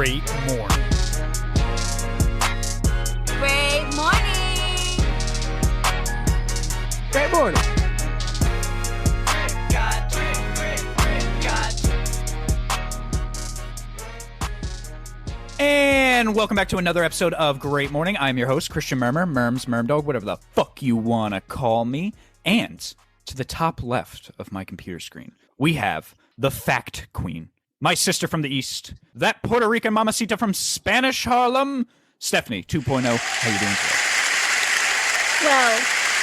great morning. Great morning. Great morning. And welcome back to another episode of Great Morning. I'm your host, Christian Murmur, Merms, Mermdog, whatever the fuck you want to call me. And to the top left of my computer screen, we have the Fact Queen, my sister from the East, that Puerto Rican mamacita from Spanish Harlem, Stephanie 2.0. How you doing today? Well,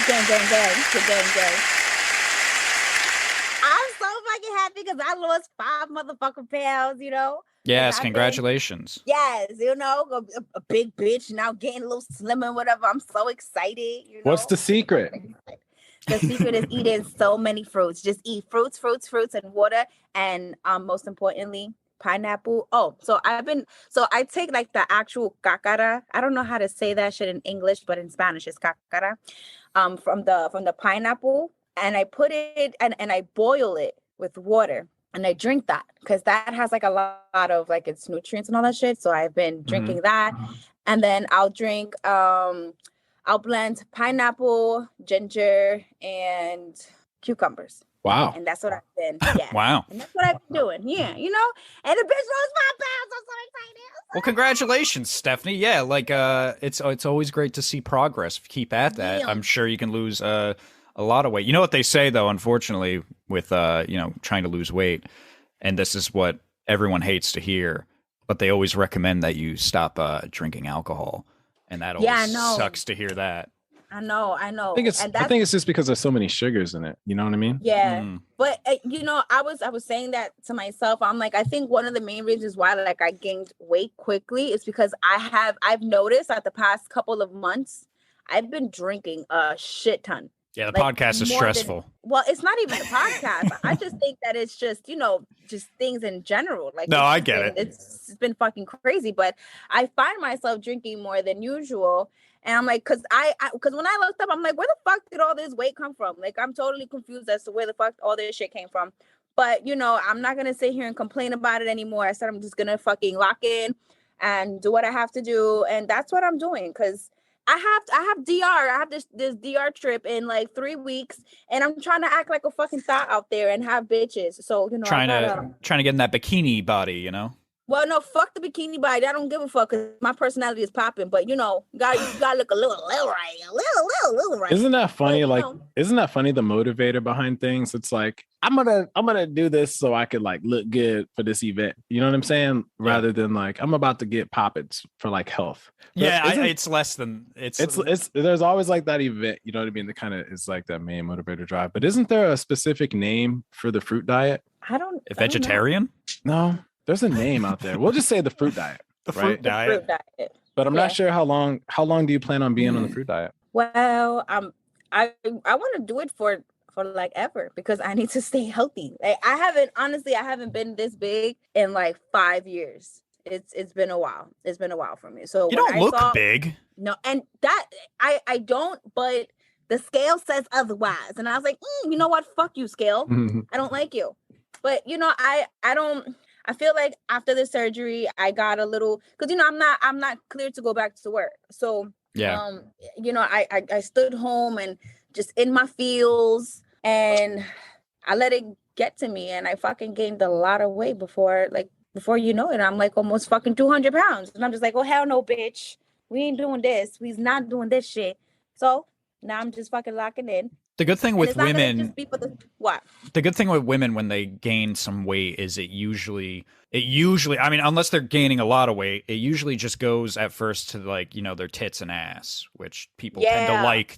gang. I'm so fucking happy because I lost 5 motherfucking pounds, you know? Yes, congratulations. Yes, you know, a big bitch now getting a little slim and whatever. I'm so excited. You know? What's the secret? The secret is eating so many fruits. Just eat fruits, and water, and most importantly, pineapple. Oh, so I take like the actual cacara. I don't know how to say that shit in English, but in Spanish it's cacara. From the pineapple, and I put it and I boil it with water. And I drink that because that has like a lot of like its nutrients and all that shit. So I've been drinking that. And then I'll drink, I'll blend pineapple, ginger, and cucumbers. Wow. And that's what I've been. Yeah. Wow. And that's what I've been doing. Yeah. You know, and the bitch lost 5 pounds. I'm so excited. Well, congratulations, Stephanie. Yeah, like it's always great to see progress. Keep at that. Yeah. I'm sure you can lose a lot of weight. You know what they say, though, unfortunately, with, trying to lose weight, and this is what everyone hates to hear, but they always recommend that you stop drinking alcohol. And that always sucks to hear that. I know. I think it's just because there's so many sugars in it. You know what I mean? Yeah. But, I was saying that to myself. I'm like, I think one of the main reasons why like I gained weight quickly is because I've noticed that the past couple of months, I've been drinking a shit ton. Yeah, the podcast is stressful. Well, it's not even the podcast. I just think that it's just, just things in general. Like, no, I get it. It's been fucking crazy, but I find myself drinking more than usual. And I'm like, because when I looked up, I'm like, where the fuck did all this weight come from? Like, I'm totally confused as to where the fuck all this shit came from. But, I'm not going to sit here and complain about it anymore. I said, I'm just going to fucking lock in and do what I have to do. And that's what I'm doing. Because I have DR. I have this DR trip in like 3 weeks, and I'm trying to act like a fucking thought out there and have bitches. So trying to get in that bikini body, Well, no, fuck the bikini body. I don't give a fuck because my personality is popping. But you gotta look a little right. Isn't that funny? Isn't that funny? The motivator behind things. It's like I'm gonna do this so I could like look good for this event. You know what I'm saying? Rather than like I'm about to get poppets for like health. But it's less than it's. There's always like that event. You know what I mean? That kind of is like that main motivator drive. But isn't there a specific name for the fruit diet? Vegetarian? No. There's a name out there. We'll just say the fruit diet. Fruit diet. But I'm not sure how long do you plan on being on the fruit diet? Well, I want to do it for like ever because I need to stay healthy. Like I haven't been this big in like 5 years. It's been a while. It's been a while for me. So you don't look big. No, and that I don't, but the scale says otherwise. And I was like, you know what? Fuck you, scale. I don't like you. But I don't. I feel like after the surgery, I got a little because I'm not cleared to go back to work. So yeah, I stood home and just in my feels, and I let it get to me, and I fucking gained a lot of weight before you know it. I'm like almost fucking 200 pounds, and I'm just like, oh hell no, bitch, we ain't doing this. We's not doing this shit. So now I'm just fucking locking in. The good thing with women, what? The good thing with women when they gain some weight is it usually, I mean, unless they're gaining a lot of weight, it usually just goes at first to like, their tits and ass, which people tend to like.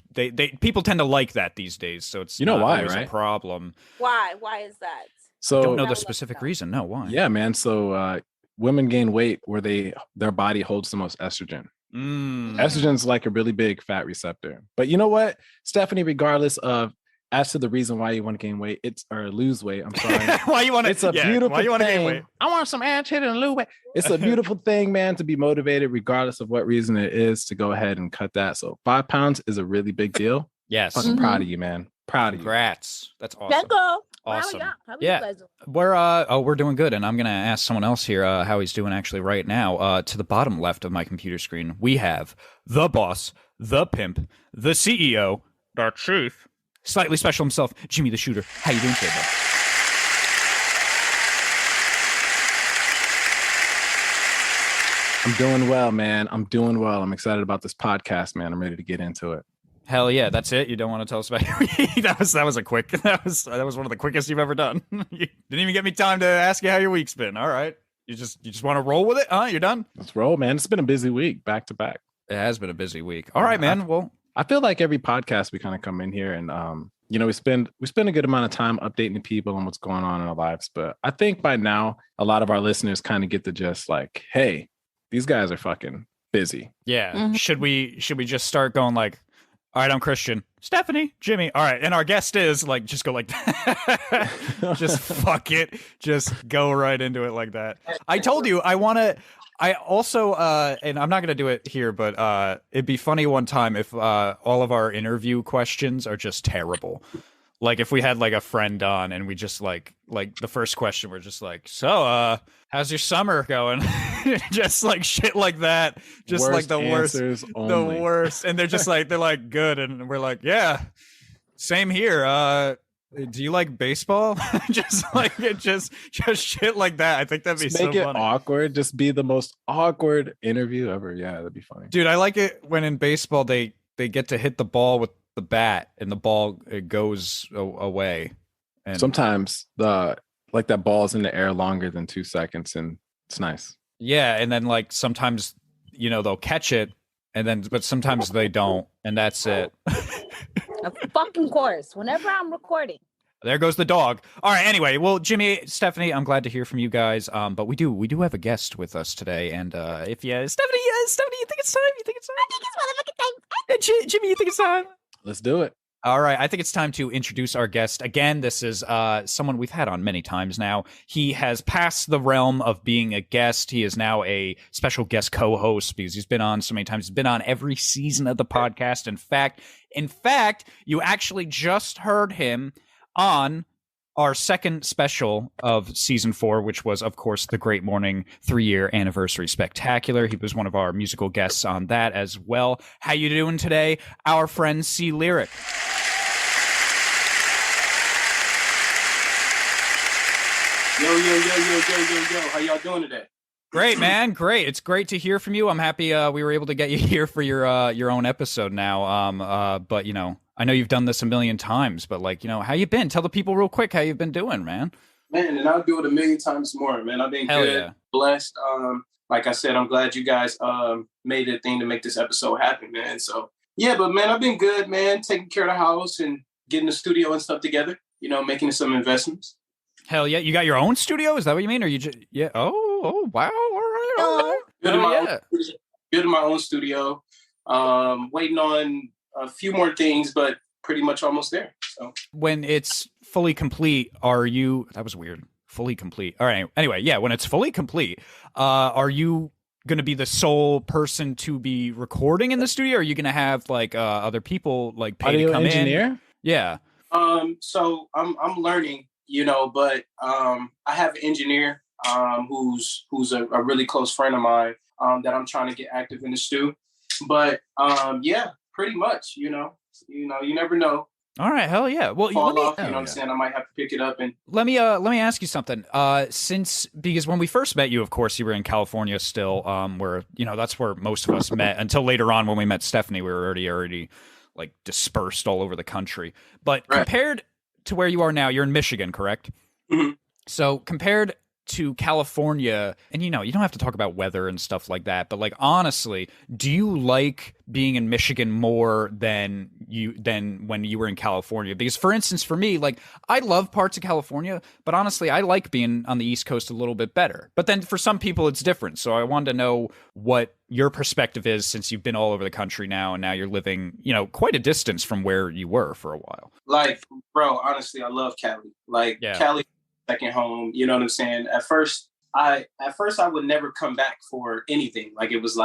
People tend to like that these days. So it's not why, always right? a problem. Why? Why is that? So I don't know the specific reason. No, why? Yeah, man. So women gain weight where their body holds the most estrogen. Estrogen's like a really big fat receptor. But you know what, Stephanie, regardless of as to the reason why you want to gain weight, or lose weight, I'm sorry. Why you want to? It's a beautiful why you want to gain thing. weight? I want some ass hit and lose weight. It's a beautiful thing, man, to be motivated regardless of what reason it is to go ahead and cut that. So 5 pounds is a really big deal. Yes. Fucking proud of you, man. Proud of you. Congrats. That's awesome. Let's go. Awesome. How are you guys doing? We're doing good, and I'm gonna ask someone else here how he's doing actually right now. To the bottom left of my computer screen, we have the boss, the pimp, the CEO, the chief, slightly special himself, Jimmy the Shooter. How you doing today, bud? I'm doing well, man. I'm doing well. I'm excited about this podcast, man. I'm ready to get into it. Hell yeah, that's it. You don't want to tell us about your week? That was a quick. That was one of the quickest you've ever done. You didn't even get me time to ask you how your week's been. All right, you just want to roll with it, huh? You're done. Let's roll, man. It's been a busy week, back to back. It has been a busy week. All right, man. Well, I feel like every podcast we kind of come in here and we spend a good amount of time updating people on what's going on in our lives. But I think by now a lot of our listeners kind of get the gist, like, hey, these guys are fucking busy. Yeah. Mm-hmm. Should we just start going like, all right, I'm Christian, Stephanie, Jimmy. All right, and our guest is like, just go like that. Just fuck it. Just go right into it like that. I told you I also, and I'm not going to do it here, but it'd be funny one time if all of our interview questions are just terrible. Like if we had like a friend on and we just like the first question, we're just like, so, how's your summer going? Just like shit like that. Just worst like the worst, only. the worst. And they're like good. And we're like, yeah, same here. Do you like baseball? Just like it, just shit like that. I think that'd be just so make it funny. Awkward. Just be the most awkward interview ever. Yeah, that'd be funny. Dude, I like it when in baseball they get to hit the ball with the bat and the ball it goes away. And sometimes that ball is in the air longer than 2 seconds, and it's nice. Yeah, and then like sometimes they'll catch it, but sometimes they don't, and that's it. Of fucking course. Whenever I'm recording. There goes the dog. All right. Anyway, well, Jimmy, Stephanie, I'm glad to hear from you guys. But we do have a guest with us today, and if Stephanie, you think it's time? I think it's motherfucking time. Jimmy, you think it's time? Let's do it. All right, I think it's time to introduce our guest. Again, this is someone we've had on many times now. He has passed the realm of being a guest. He is now a special guest co-host because he's been on so many times. He's been on every season of the podcast. In fact, you actually just heard him on our second special of season 4, which was, of course, the Great Morning 3-year anniversary spectacular. He was one of our musical guests on that as well. How you doing today, our friend Clyrik? Yo. How y'all doing today? Great, man. Great. It's great to hear from you. I'm happy we were able to get you here for your own episode now. But I know you've done this a million times, but how you been? Tell the people real quick how you've been doing, man. Man, and I'll do it a million times more, man. I've been Hell good, yeah. Blessed. Like I said, I'm glad you guys made it a thing to make this episode happen, man. So yeah, but man, I've been good, man. Taking care of the house and getting the studio and stuff together. Making some investments. Hell yeah. You got your own studio? Is that what you mean? Or you just Oh wow. All right. Good in my own studio. Waiting on a few more things, but pretty much almost there. So when it's fully complete, that was weird. Fully complete. All right. Anyway, yeah, when it's fully complete, are you going to be the sole person to be recording in the studio? Or are you going to have other people pay to come engineer? In? Yeah. So I'm learning, but I have an engineer who's a really close friend of mine that I'm trying to get active in the stew. But yeah, pretty much, you never know. All right, hell yeah. Well, what I'm saying? I might have to pick it up and let me ask you something. Because when we first met you, of course, you were in California still, where that's where most of us met until later on when we met Stephanie. We were already dispersed all over the country. But right. Compared to where you are now, you're in Michigan, correct? Mm-hmm. So compared to California, and you don't have to talk about weather and stuff like that, but honestly, do you like being in Michigan more than when you were in California? Because for instance, for me, I love parts of California, but honestly, I like being on the East Coast a little bit better. But then for some people it's different. So I wanted to know what your perspective is, since you've been all over the country now and now you're living, quite a distance from where you were for a while. Bro, honestly, I love Cali. Yeah. Cali second home, you know what I'm saying? At first I would never come back for anything. It was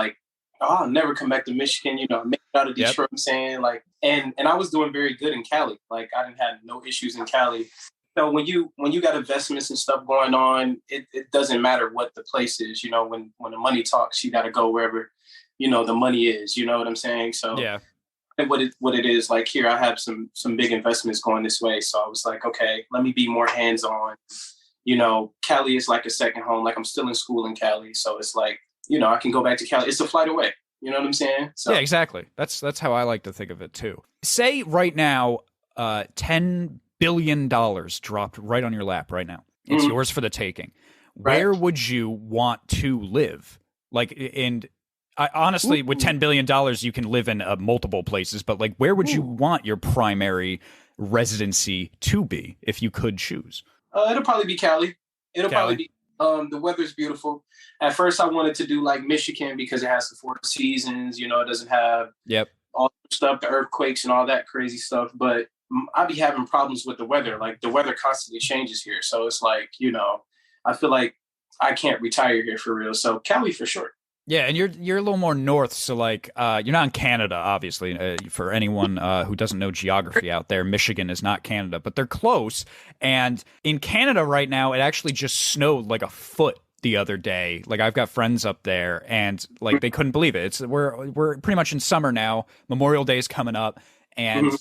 I'll never come back to Michigan, I made it out of Detroit, I'm saying, and I was doing very good in Cali. I didn't have no issues in Cali. So when you got investments and stuff going on, it doesn't matter what the place is. You know, when the money talks, you got to go wherever, you know, the money is. You know what I'm saying? So Yeah. And what it is, like here, I have some big investments going this way. So I was like, okay, let me be more hands-on. You know, Cali is like a second home. Like I'm still in school in Cali. So it's like, you know, I can go back to Cali. It's a flight away. You know what I'm saying? So. Yeah, exactly. That's how I like to think of it too. Say right now, $10 billion dropped right on your lap right now. It's yours for the taking. Where would you want to live? Like, and honestly, with $10 billion, you can live in multiple places, but like, where would you want your primary residency to be if you could choose? It'll probably be Cali. Probably be, the weather's beautiful. At first I wanted to do like Michigan because it has the 4 seasons, you know, it doesn't have all the stuff, the earthquakes and all that crazy stuff. But I be having problems with the weather. Like the weather constantly changes here. So it's like, you know, I feel like I can't retire here for real. So Cali for sure. Yeah, and you're a little more north, so like you're not in Canada, obviously. For anyone who doesn't know geography out there, Michigan is not Canada, but they're close. And in Canada right now, it actually just snowed like a foot the other day. Like I've got friends up there, and like they couldn't believe it. We're pretty much in summer now. Memorial Day is coming up, and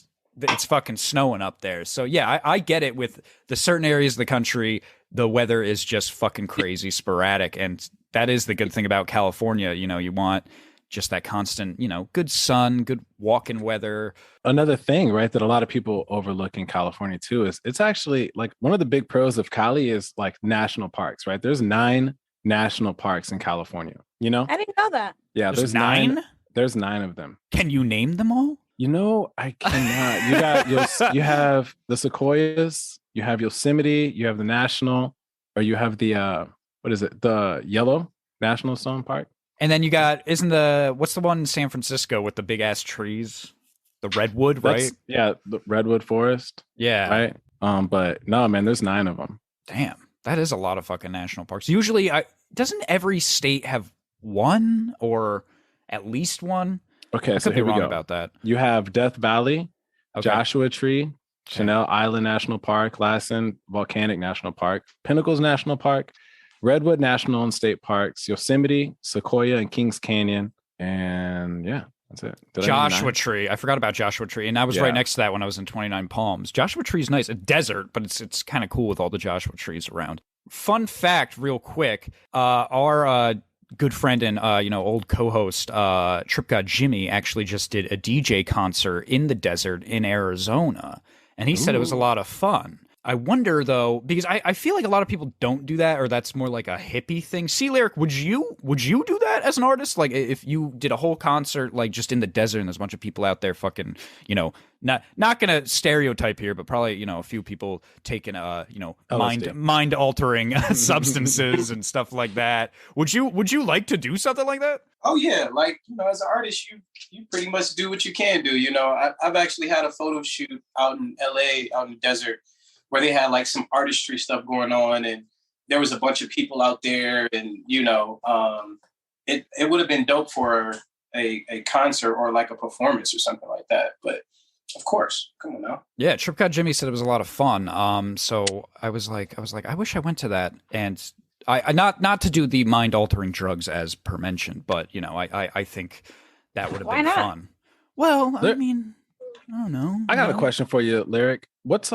it's fucking snowing up there. So yeah, I get it. With the certain areas of the country, the weather is just fucking crazy, sporadic, and that is the good thing about California. You know, you want just that constant, you know, good sun, good walking weather. Another thing, right, that a lot of people overlook in California too is it's actually like one of the big pros of Cali is like national parks, right? There's 9 national parks in California, you know? I didn't know that. Yeah, there's 9. There's 9 of them. Can you name them all? You know, I cannot. You have the Sequoias, you have Yosemite, you have the National, or you have the what is it? The Yellow National Stone Park. And then you got, what's the one in San Francisco with the big ass trees? The Redwood, right? Yeah, the Redwood Forest. Yeah. Right. But no, man, there's 9 of them. Damn, that is a lot of fucking national parks. Usually, doesn't every state have one or at least one? Okay, so here we go. About that. You have Death Valley, Joshua Tree, Chanel Island National Park, Lassen Volcanic National Park, Pinnacles National Park, Redwood National and State Parks, Yosemite, Sequoia, and Kings Canyon. And yeah, that's it. Joshua Tree. I forgot about Joshua Tree. And I was right next to that when I was in 29 Palms. Joshua Tree is nice. A desert, but it's kind of cool with all the Joshua trees around. Fun fact, real quick. Our good friend and old co-host Trip God Jimmy actually just did a DJ concert in the desert in Arizona. And he said it was a lot of fun. I wonder though, because I feel like a lot of people don't do that, or that's more like a hippie thing. Clyrik, would you do that as an artist? Like if you did a whole concert like just in the desert and there's a bunch of people out there fucking, you know, not gonna stereotype here, but probably, you know, a few people taking mind altering substances and stuff like that. Would you like to do something like that? Oh yeah, like, you know, as an artist, you pretty much do what you can do. You know, I've actually had a photo shoot out in LA, out in the desert, where they had like some artistry stuff going on, and there was a bunch of people out there, and you know, it would have been dope for a concert or like a performance or something like that. But of course, come on now. Yeah, Trip God Jimmy said it was a lot of fun. So I was like, I wish I went to that, and I not to do the mind altering drugs as per mentioned, but you know, I think that would have been fun. Well, I mean, I don't know. I got a question for you, Lyric. What's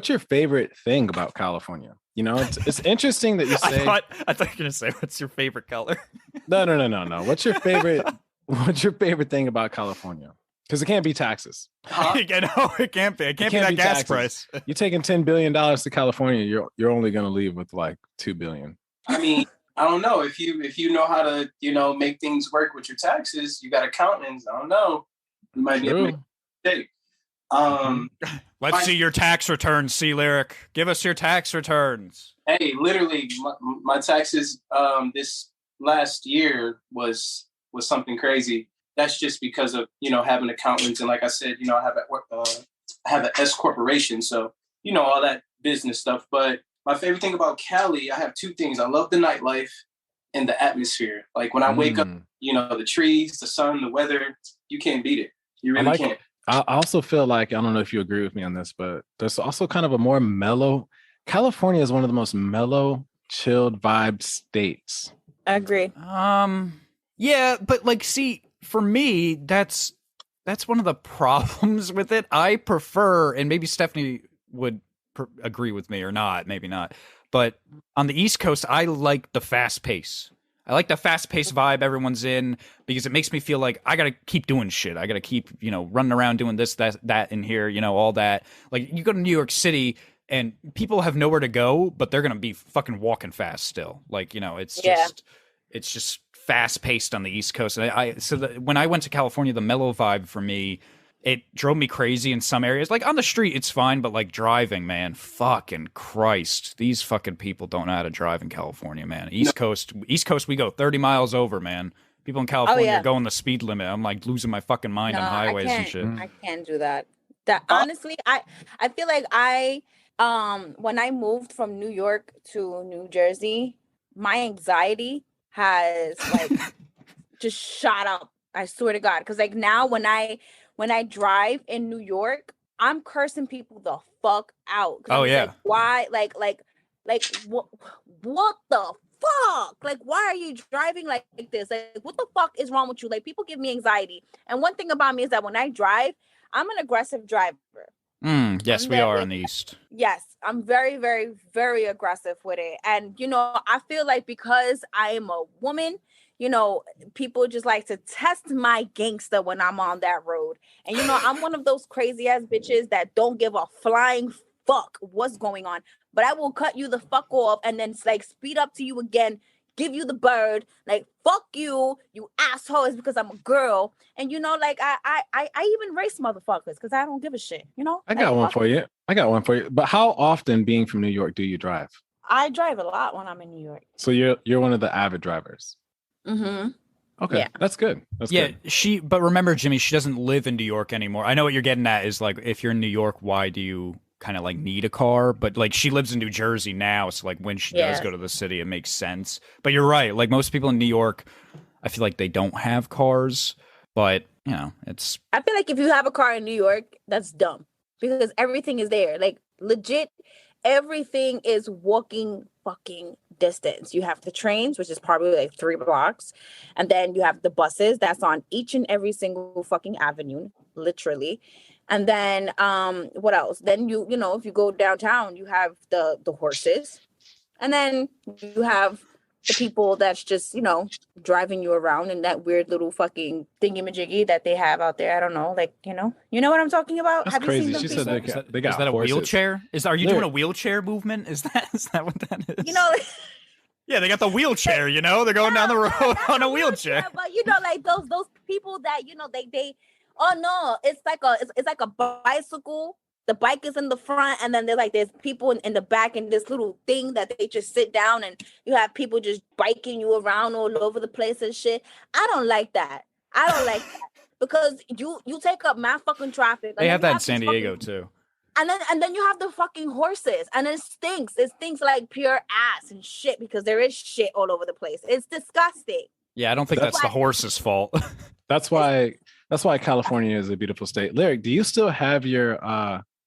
your favorite thing about California? You know, it's interesting that you say. I thought you were gonna say, "What's your favorite color?" No. What's your favorite thing about California? Because it can't be taxes. No, it can't be. It can't be that gas price. You're taking $10 billion to California. You're only gonna leave with like $2 billion. I mean, I don't know if you know how to, you know, make things work with your taxes. You got accountants. I don't know. You might be able to make a mistake. Let's see your tax returns, Clyrik. Give us your tax returns. Hey, literally, my taxes this last year was something crazy. That's just because of, you know, having accountants, and like I said, you know, I have an S corporation, so you know, all that business stuff. But my favorite thing about Cali, I have 2 things. I love the nightlife and the atmosphere. Like when I wake up, you know, the trees, the sun, the weather, you can't beat it. You really can't. I also feel like, I don't know if you agree with me on this, but there's also kind of a more mellow. California is one of the most mellow, chilled vibe states. I agree. Yeah, but like, see, for me, that's one of the problems with it. I prefer, and maybe Stephanie would agree with me or not, maybe not. But on the East Coast, I like the fast pace. I like the fast paced vibe everyone's in because it makes me feel like I gotta keep doing shit. I gotta keep, running around doing this, that in here, all that. Like you go to New York City and people have nowhere to go, but they're gonna be fucking walking fast still. Like, it's just fast paced on the East Coast. And when I went to California, the mellow vibe for me, it drove me crazy in some areas. Like on the street, it's fine, but like driving, man, fucking Christ, these fucking people don't know how to drive in California, man. East Coast, we go 30 miles over, man. People in California are going the speed limit. I'm like losing my fucking mind on highways and shit. I can't do that. Honestly, I feel like when I moved from New York to New Jersey, my anxiety has like just shot up. I swear to God, because like now when I drive in New York, I'm cursing people the fuck out. Oh yeah. Like, why? Like what the fuck? Like, why are you driving like this? Like, what the fuck is wrong with you? Like, people give me anxiety. And one thing about me is that when I drive, I'm an aggressive driver. Yes, we are in the East. Yes, I'm very, very, very aggressive with it. And, I feel like because I am a woman, people just like to test my gangster when I'm on that road. And, I'm one of those crazy ass bitches that don't give a flying fuck what's going on. But I will cut you the fuck off and then like speed up to you again, give you the bird, like fuck you asshole, is because I'm a girl. And like I even race motherfuckers because I don't give a shit. I got one for you. But how often, being from New York, do you drive? I drive a lot when I'm in New York. So you're one of the avid drivers. Mm-hmm. Okay, yeah. That's good. But remember, Jimmy, she doesn't live in New York anymore. I know what you're getting at is like, if you're in New York, why do you kind of like need a car? But like, she lives in New Jersey now, so like when she does go to the city, it makes sense. But you're right, like most people in New York, I feel like they don't have cars, but it's. I feel like if you have a car in New York, that's dumb because everything is there. Like legit, everything is walking fucking distance. You have the trains, which is probably like 3 blocks, and then you have the buses that's on each and every single fucking avenue, literally. And then what else? Then you if you go downtown, you have the horses, and then you have the people that's just driving you around in that weird little fucking thingy-majiggy that they have out there. I don't know, like you know what I'm talking about. That's have crazy. You seen She said they got is that a horses. wheelchair? Are you doing a wheelchair movement? Is that what that is? Yeah, they got the wheelchair. They're going down the road on a wheelchair. But like those people that they. Oh no, it's like a bicycle. The bike is in the front, and then there's people in the back in this little thing that they just sit down, and you have people just biking you around all over the place and shit. I don't like that. Because you take up mad fucking traffic. They have that in San Diego too. And then you have the fucking horses, and it stinks. It stinks like pure ass and shit because there is shit all over the place. It's disgusting. Yeah, I don't think that's the horse's fault. That's why California is a beautiful state. Lyric, do you still have your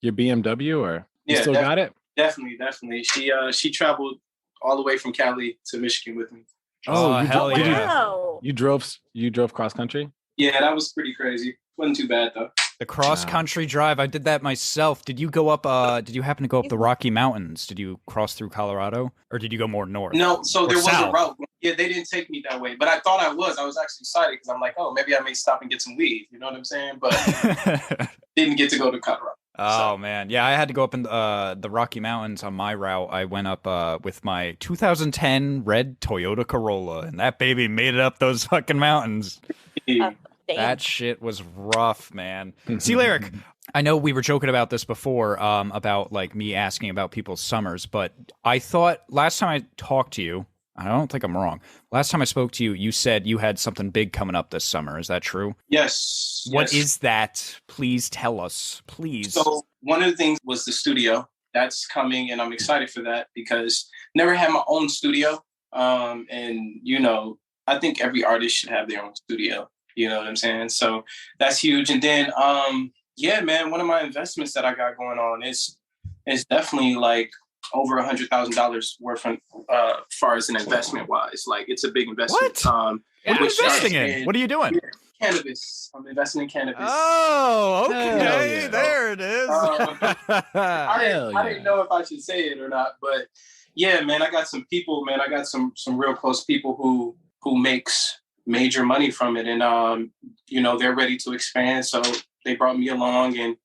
BMW, or you still got it? Definitely. She traveled all the way from Cali to Michigan with me. Oh, hell yeah! Wow. You drove cross country? Yeah, that was pretty crazy. Wasn't too bad though. The cross country drive, I did that myself. Did you go up? Did you happen to go up the Rocky Mountains? Did you cross through Colorado, or did you go more north? No, so there was south? a route. Yeah, they didn't take me that way, but I thought I was. I was actually excited because I'm like, oh, maybe I may stop and get some weed. You know what I'm saying? But didn't get to go to Colorado. Oh man, yeah, I had to go up in the Rocky Mountains on my route. I went up with my 2010 red Toyota Corolla, and that baby made it up those fucking mountains. That shit was rough, man. See, Lyric, I know we were joking about this before, about like me asking about people's summers, but I thought last time I talked to you, I don't think I'm wrong. Last time I spoke to you, you said you had something big coming up this summer. Is that true? Yes. What is that? Please tell us, please. So one of the things was the studio that's coming, and I'm excited for that because never had my own studio. And I think every artist should have their own studio. You know what I'm saying? So that's huge. And then Yeah, man. One of my investments that I got going on is definitely like over $100,000 worth of, far as an investment wise. Like it's a big investment. What? What are you investing in? What are you doing? Cannabis. I'm investing in cannabis. Oh, okay. Yeah. There it is. I didn't know if I should say it or not, but yeah, man, I got some people, man. I got some real close people who makes major money from it, and they're ready to expand. So they brought me along, and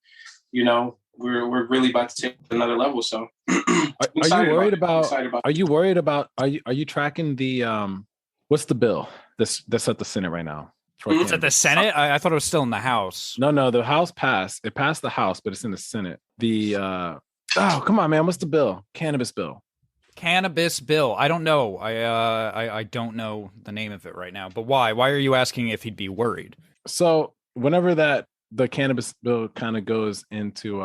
we're really about to take another level. So are you worried about? Are you worried about? Are you tracking the what's the bill that's at the Senate right now? It's at the Senate? I thought it was still in the House. No, the House passed. It passed the House, but it's in the Senate. Come on, man. What's the bill? Cannabis bill. I don't know. I don't know the name of it right now. But why? Why are you asking if he'd be worried? So whenever the cannabis bill kind of goes into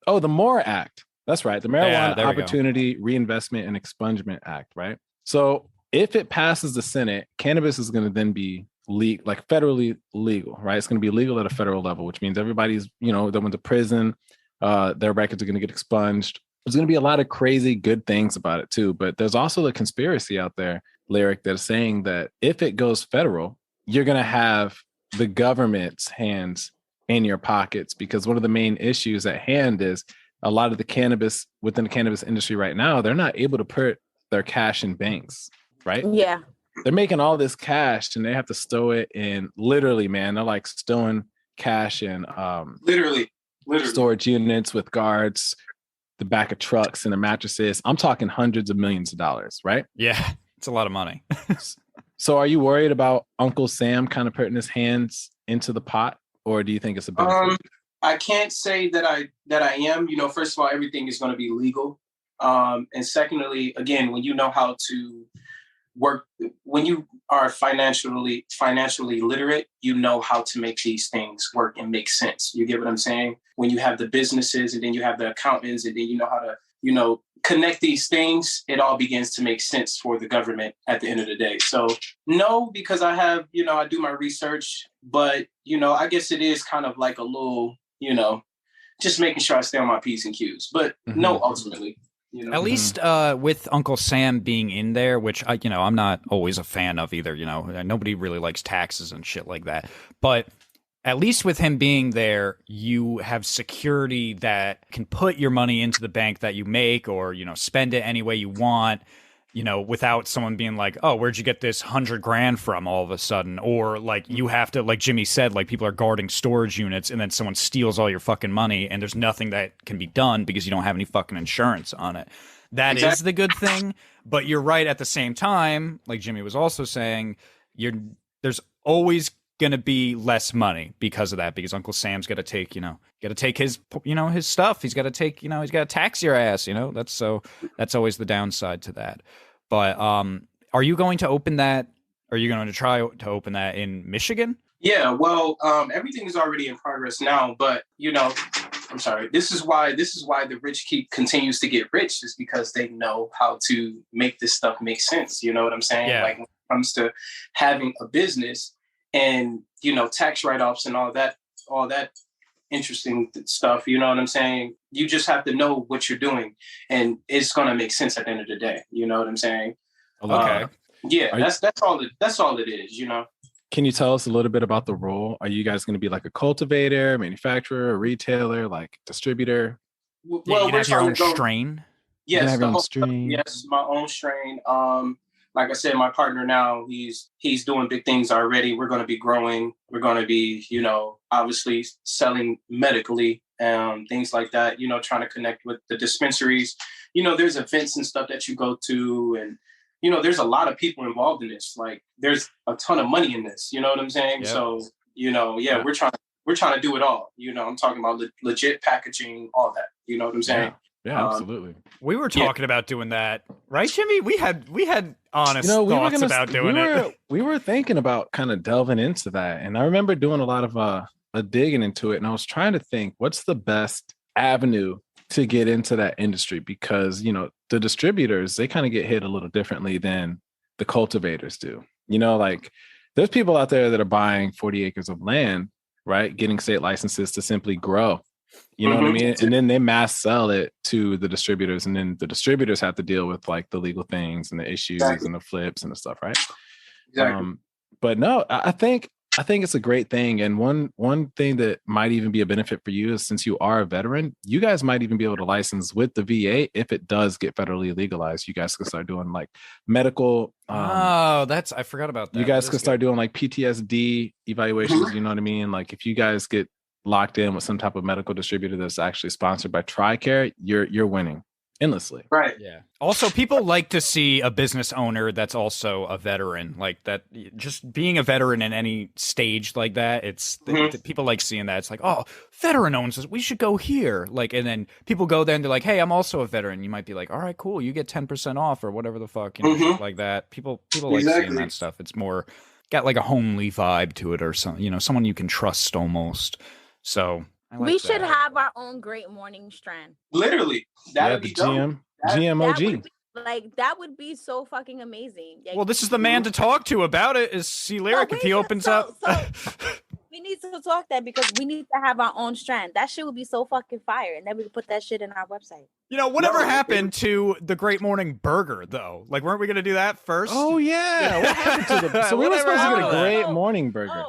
the MORE Act. That's right. The Marijuana Opportunity Reinvestment and Expungement Act, right? So if it passes the Senate, cannabis is going to then be federally legal, right? It's going to be legal at a federal level, which means everybody's, that went to prison, their records are going to get expunged. There's going to be a lot of crazy good things about it too. But there's also the conspiracy out there, Clyrik, that is saying that if it goes federal, you're going to have the government's hands in your pockets, because one of the main issues at hand is a lot of the cannabis within the cannabis industry right now, they're not able to put their cash in banks, right? Yeah. They're making all this cash and they have to stow it in, literally, man. They're like stowing cash in literally storage units with guards, the back of trucks and the mattresses. I'm talking hundreds of millions of dollars, right? Yeah, it's a lot of money. So are you worried about Uncle Sam kind of putting his hands into the pot, or do you think it's a benefit? I can't say that I am. First of all, everything is going to be legal. And secondly, again, when you know how to work, when you are financially literate, you know how to make these things work and make sense. You get what I'm saying? When you have the businesses and then you have the accountants and then you know how to, connect these things, it all begins to make sense for the government at the end of the day. So no, because I have, I do my research, but, I guess it is kind of like a little, just making sure I stay on my P's and Q's, but no, ultimately. At least with Uncle Sam being in there, which I'm not always a fan of either. Nobody really likes taxes and shit like that. But at least with him being there, you have security that can put your money into the bank that you make, or spend it any way you want. Without someone being like, oh, where'd you get this $100,000 from all of a sudden? Or like you have to, like Jimmy said, like people are guarding storage units and then someone steals all your fucking money and there's nothing that can be done because you don't have any fucking insurance on it. That is the good thing. But you're right at the same time, like Jimmy was also saying, there's always going to be less money because of that, because Uncle Sam's got to take, his, his stuff. He's got to take, he's got to tax your ass, that's always the downside to that. But are you going to open that? Are you going to try to open that in Michigan? Yeah, well, everything is already in progress now, but I'm sorry. This is why the rich continues to get rich, is because they know how to make this stuff make sense. You know what I'm saying? Yeah. Like when it comes to having a business and tax write-offs and all that interesting stuff. You know what I'm saying? You just have to know what you're doing, and it's gonna make sense at the end of the day. You know what I'm saying? Okay. That's all it is. Can you tell us a little bit about the role? Are you guys going to be like a cultivator, manufacturer, a retailer, like distributor? Well, you have your own strain. Yes, yes, my own strain. Like I said, my partner now, he's doing big things already. We're going to be growing. We're going to be, obviously selling medically, things like that. Trying to connect with the dispensaries. There's events and stuff that you go to, and there's a lot of people involved in this. Like, there's a ton of money in this. You know what I'm saying? Yep. So, we're trying to do it all. I'm talking about legit packaging, all that. You know what I'm saying? Yeah, absolutely. We were talking about doing that, right, Jimmy? We had honest thoughts about doing it. We were thinking about kind of delving into that, and I remember doing a lot of digging into it, and I was trying to think, what's the best avenue to get into that industry? Because the distributors, they kind of get hit a little differently than the cultivators do. Like there's people out there that are buying 40 acres of land right? Getting state licenses to simply grow. You know what I mean? And then they mass sell it to the distributors, and then the distributors have to deal with like the legal things and the issues and the flips and the stuff, right? Exactly. But no, I think it's a great thing. And one thing that might even be a benefit for you is, since you are a veteran, you guys might even be able to license with the VA if it does get federally legalized. You guys can start doing like medical. I forgot about that. You guys can start doing like PTSD evaluations. You know what I mean? Like if you guys get locked in with some type of medical distributor that's actually sponsored by TRICARE, you're winning endlessly. Right. Yeah. Also, people like to see a business owner that's also a veteran. Like that, just being a veteran in any stage like that, it's people like seeing that. It's like, oh, veteran owns this, we should go here. Like, and then people go there and they're like, hey, I'm also a veteran. You might be like, all right, cool, you get 10% off or whatever the fuck, shit like that. People like seeing that stuff. It's more got like a homely vibe to it, or something, someone you can trust almost. So we should have our own Great Morning strand. Literally, that'd be GM GMOG. That would be so fucking amazing. Well, this is the man to talk to about it. Is Clyrik if he opens up. We need to talk that, because we need to have our own strand. That shit would be so fucking fire, and then we could put that shit in our website. Whatever happened to the Great Morning Burger though? Like, weren't we gonna do that first? Oh yeah. What happened to the? So we were supposed to get a Great Morning Burger.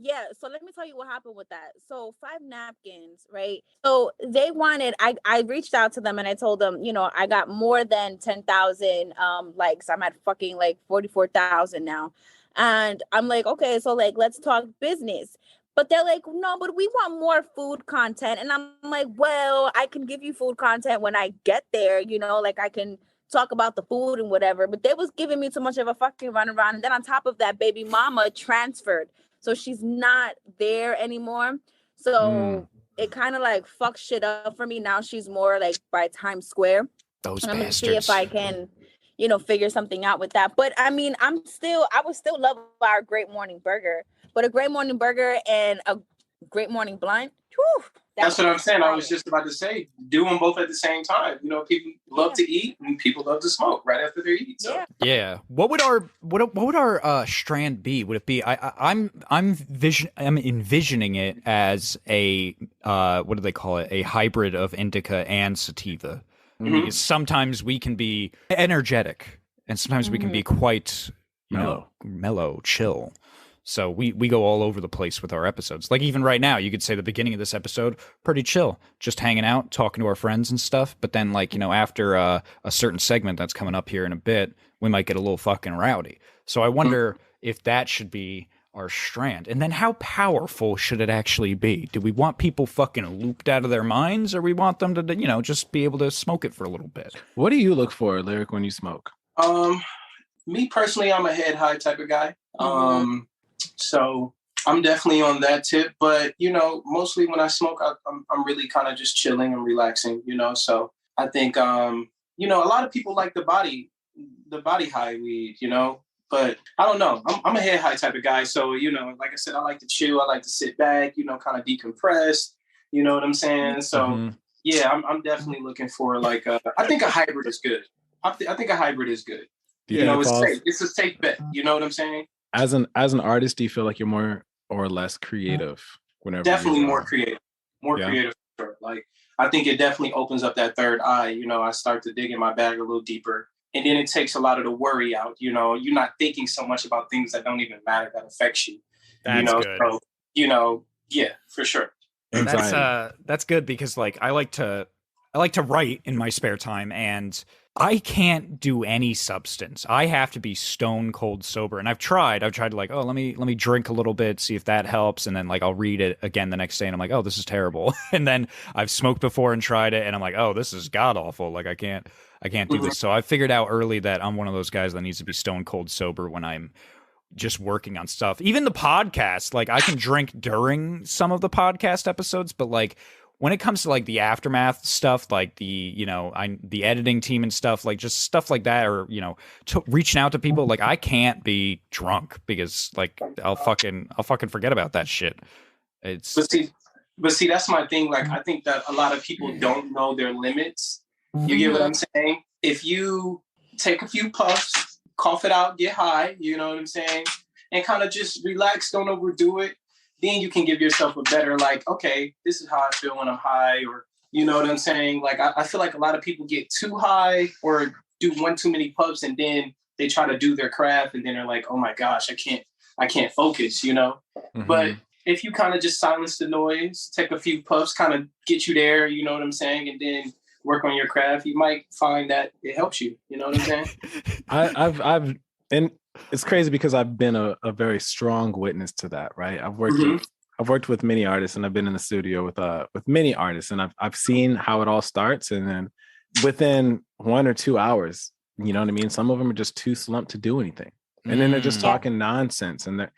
Yeah, so let me tell you what happened with that. So 5 napkins, right? So they wanted, I reached out to them and I told them, I got more than 10,000 likes. I'm at fucking like 44,000 now. And I'm like, okay, so like, let's talk business. But they're like, no, but we want more food content. And I'm like, well, I can give you food content when I get there, like I can talk about the food and whatever. But they was giving me too much of a fucking runaround. And then on top of that, baby mama transferred. So she's not there anymore. So it kind of like fucks shit up for me. Now she's more like by Times Square. Those I'm gonna bastards. see if I can, figure something out with that. But I mean, I would still love our Great Morning Burger. But a Great Morning Burger and a Great Morning Blunt, whew, that's what I'm saying. I was just about to say, do them both at the same time. People love to eat and people love to smoke right after they eat. So. Yeah. What would our strand be? Would it be? I'm envisioning it as a what do they call it? A hybrid of indica and sativa. Because sometimes we can be energetic, and sometimes we can be quite mellow, chill. So we go all over the place with our episodes. Like even right now, you could say the beginning of this episode, pretty chill, just hanging out, talking to our friends and stuff. But then after a certain segment that's coming up here in a bit, we might get a little fucking rowdy. So I wonder if that should be our strand. And then how powerful should it actually be? Do we want people fucking looped out of their minds, or we want them to, just be able to smoke it for a little bit? What do you look for, Lyric, when you smoke? Me personally, I'm a head high type of guy. So I'm definitely on that tip, but mostly when I smoke, I'm really kind of just chilling and relaxing, so I think, a lot of people like the body high weed, but I don't know. I'm a head high type of guy. So, like I said, I like to chill. I like to sit back, kind of decompress, you know what I'm saying? So yeah, I'm definitely looking for like, I think a hybrid is good. I think a hybrid is good. It's safe. It's a safe bet. You know what I'm saying? As an artist, do you feel like you're more or less creative whenever? Definitely more creative. Creative. Sure. Like I think it definitely opens up that third eye. I start to dig in my bag a little deeper, and then it takes a lot of the worry out. You're not thinking so much about things that don't even matter that affects you. That's good. So, yeah, for sure. That's good, because like I like to write in my spare time, and I can't do any substance. I have to be stone cold sober. And I've tried to like, let me drink a little bit, see if that helps. And then like, I'll read it again the next day and I'm like, oh, this is terrible. And then I've smoked before and tried it and I'm like, oh, this is god awful. Like I can't do this. So I figured out early that I'm one of those guys that needs to be stone cold sober when I'm just working on stuff. Even the podcast, like I can drink during some of the podcast episodes, but like, when it comes to like the aftermath stuff, like the editing team and stuff, like just stuff like that, or reaching out to people, like I can't be drunk because like I'll fucking forget about that shit. But see, that's my thing. Like I think that a lot of people don't know their limits. You get what I'm saying? If you take a few puffs, cough it out, get high, you know what I'm saying, and kind of just relax, don't overdo it. then you can give yourself a better, like, okay, this is how I feel when I'm high, or you know what I'm saying? Like, I feel like a lot of people get too high or do one too many puffs, and then they try to do their craft, and then they're like, oh my gosh, I can't focus, you know? Mm-hmm. But if you kind of just silence the noise, take a few puffs, kind of get you there, you know what I'm saying? And then work on your craft, you might find that it helps you. You know what I'm saying? I've and it's crazy because I've been a very strong witness to that, right? I've worked with many artists, and I've been in the studio with many artists, and I've seen how it all starts, and then within 1 or 2 hours, you know what I mean? Some of them are just too slumped to do anything. And then they're just talking nonsense. And they're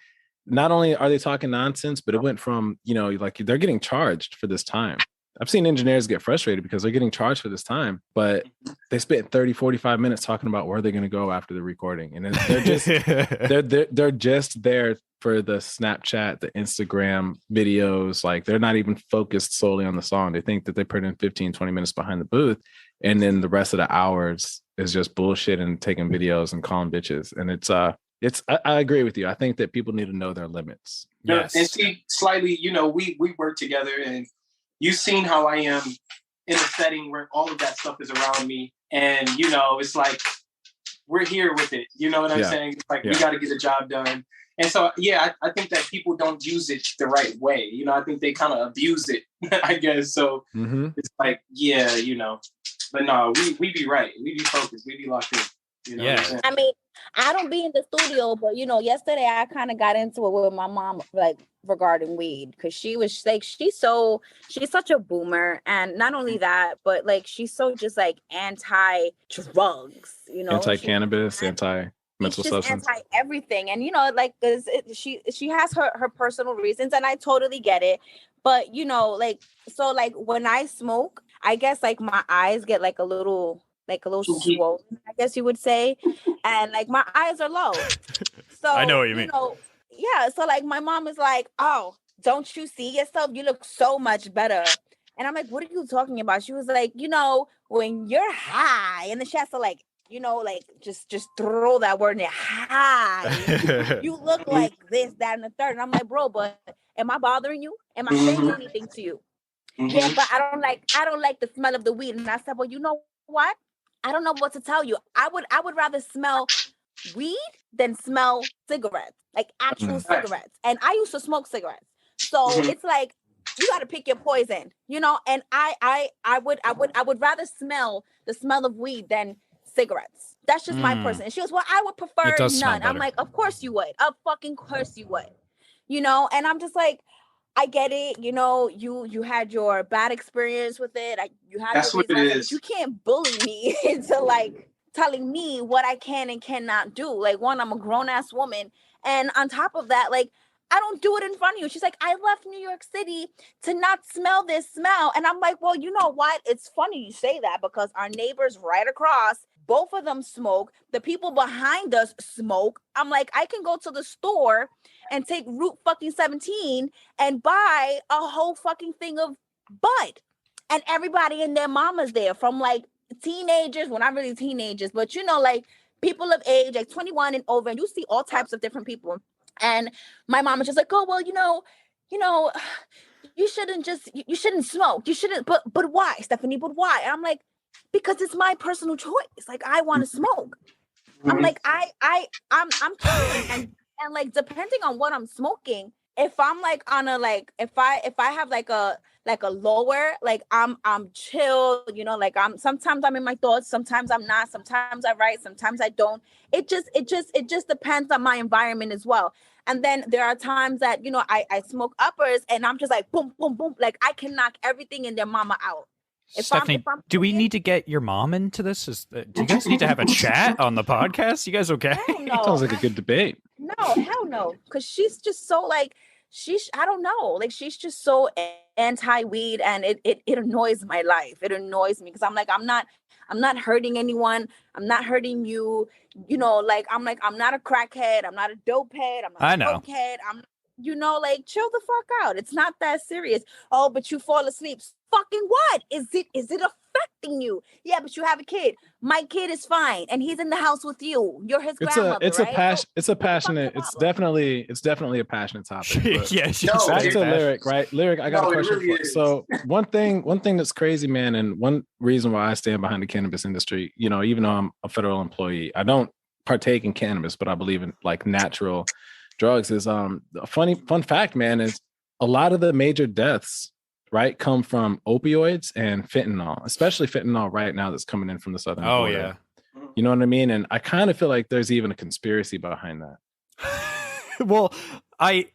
not only are they talking nonsense, but it went from, you know, like they're getting charged for this time. I've seen engineers get frustrated because they're getting charged for this time, but they spent 30, 45 minutes talking about where they're going to go after the recording. And they're just, they're just there for the Snapchat, the Instagram videos. Like, they're not even focused solely on the song. They think that they put in 15, 20 minutes behind the booth. And then the rest of the hours is just bullshit and taking videos and calling bitches. And I agree with you. I think that people need to know their limits. Yes. And see, slightly, you know, we work together, and you've seen how I am in a setting where all of that stuff is around me. And, you know, it's like, we're here with it. You know what I'm saying? It's like, we got to get the job done. And so, I think that people don't use it the right way. You know, I think they kind of abuse it, I guess. So it's like, you know, but no, we be right. We be focused. We be locked in. You know what I'm saying? I mean, I don't be in the studio, but, you know, yesterday I kind of got into it with my mom, like, regarding weed, because she was like, she's such a boomer, and not only that, but like, she's so just like anti-drugs, you know, anti-cannabis, anti-mental substance, anti-everything. And, you know, like, she has her personal reasons, and I totally get it. But, you know, like, so like when I smoke, I guess like my eyes get like a little swollen, I guess you would say, and like my eyes are low. So I know what you mean. Know, so like my mom is like, oh, don't you see yourself? You look so much better. And I'm like, what are you talking about? She was like, you know, when you're high, and then she has to like, you know, like just throw that word in there, high. You look like this, that, and the third. And I'm like, bro, but am I bothering you? Am I saying anything to you? Yeah, but I don't like the smell of the weed. And I said, well, you know what? I don't know what to tell you. I would rather smell weed than smell cigarettes, like actual cigarettes. And I used to smoke cigarettes. So it's like, you got to pick your poison, you know? And I would rather smell the smell of weed than cigarettes. That's just my person. And she goes, well, I would prefer none. I'm like, of course you would. Of fucking course you would. You know? And I'm just like, I get it. You know, you had your bad experience with it. You had That's what it is. You can't bully me into like telling me what I can and cannot do. Like, one, I'm a grown ass woman. And on top of that, like, I don't do it in front of you. She's like, I left New York City to not smell this smell. And I'm like, well, you know what? It's funny you say that, because our neighbors right across, both of them smoke. The people behind us smoke. I'm like, I can go to the store and take Route fucking 17 and buy a whole fucking thing of bud. And everybody and their mama's there, from like teenagers, well, not really teenagers, but, you know, like people of age, like 21 and over. And you see all types of different people. And my mom was just like, oh, well, you know, you shouldn't smoke. You shouldn't. But why, Stephanie? But why? And I'm like, because it's my personal choice. Like, I want to smoke. I'm like, I'm trying, and like, depending on what I'm smoking, if I'm like on a, like, if I have like a lower, like I'm chill, you know, like sometimes I'm in my thoughts, sometimes I'm not, sometimes I write, sometimes I don't. It just depends on my environment as well. And then there are times that, you know, I smoke uppers, and I'm just like, boom, boom, boom. Like, I can knock everything in their mama out. Stephanie, do we need to get your mom into this? Do you guys need to have a chat on the podcast? You guys okay? No. Sounds like a good debate. No, hell no. Because she's just so like, I don't know. Like, she's just so anti-weed, and it annoys my life. It annoys me, because I'm like, I'm not hurting anyone. I'm not hurting you. You know, like, I'm not a crackhead. I'm not a dope head. I'm not a coke head. like chill the fuck out. It's not that serious. Oh, but you fall asleep. Fucking what? Is it affecting you? Yeah, but you have a kid. My kid is fine, and he's in the house with you. You're his grandmother, right? It's a passionate. It's definitely a passionate topic. Yeah, back to Lyric, right? Lyric, I got a question really for you. So one thing that's crazy, man, and one reason why I stand behind the cannabis industry, even though I'm a federal employee, I don't partake in cannabis, but I believe in like natural drugs. Is a fun fact, man, is a lot of the major deaths, right, come from opioids and fentanyl, especially fentanyl right now that's coming in from the southern border. Yeah. You know what I mean? And I kind of feel like there's even a conspiracy behind that. Well, it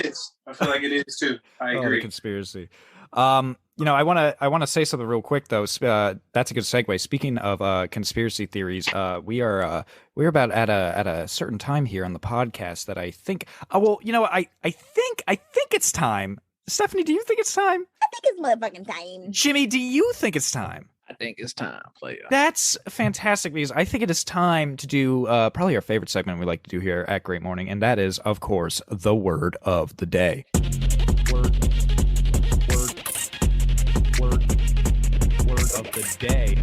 is. I feel like it is too. I agree. The conspiracy. I want to say something real quick though. That's a good segue. Speaking of conspiracy theories, we're about at a certain time here on the podcast that I think. I think it's time. Stephanie, do you think it's time? I think it's motherfucking time. Jimmy, do you think it's time? I think it's time, player. That's fantastic because I think it is time to do probably our favorite segment we like to do here at Great Morning, and that is, of course, the word of the day. Word of the day.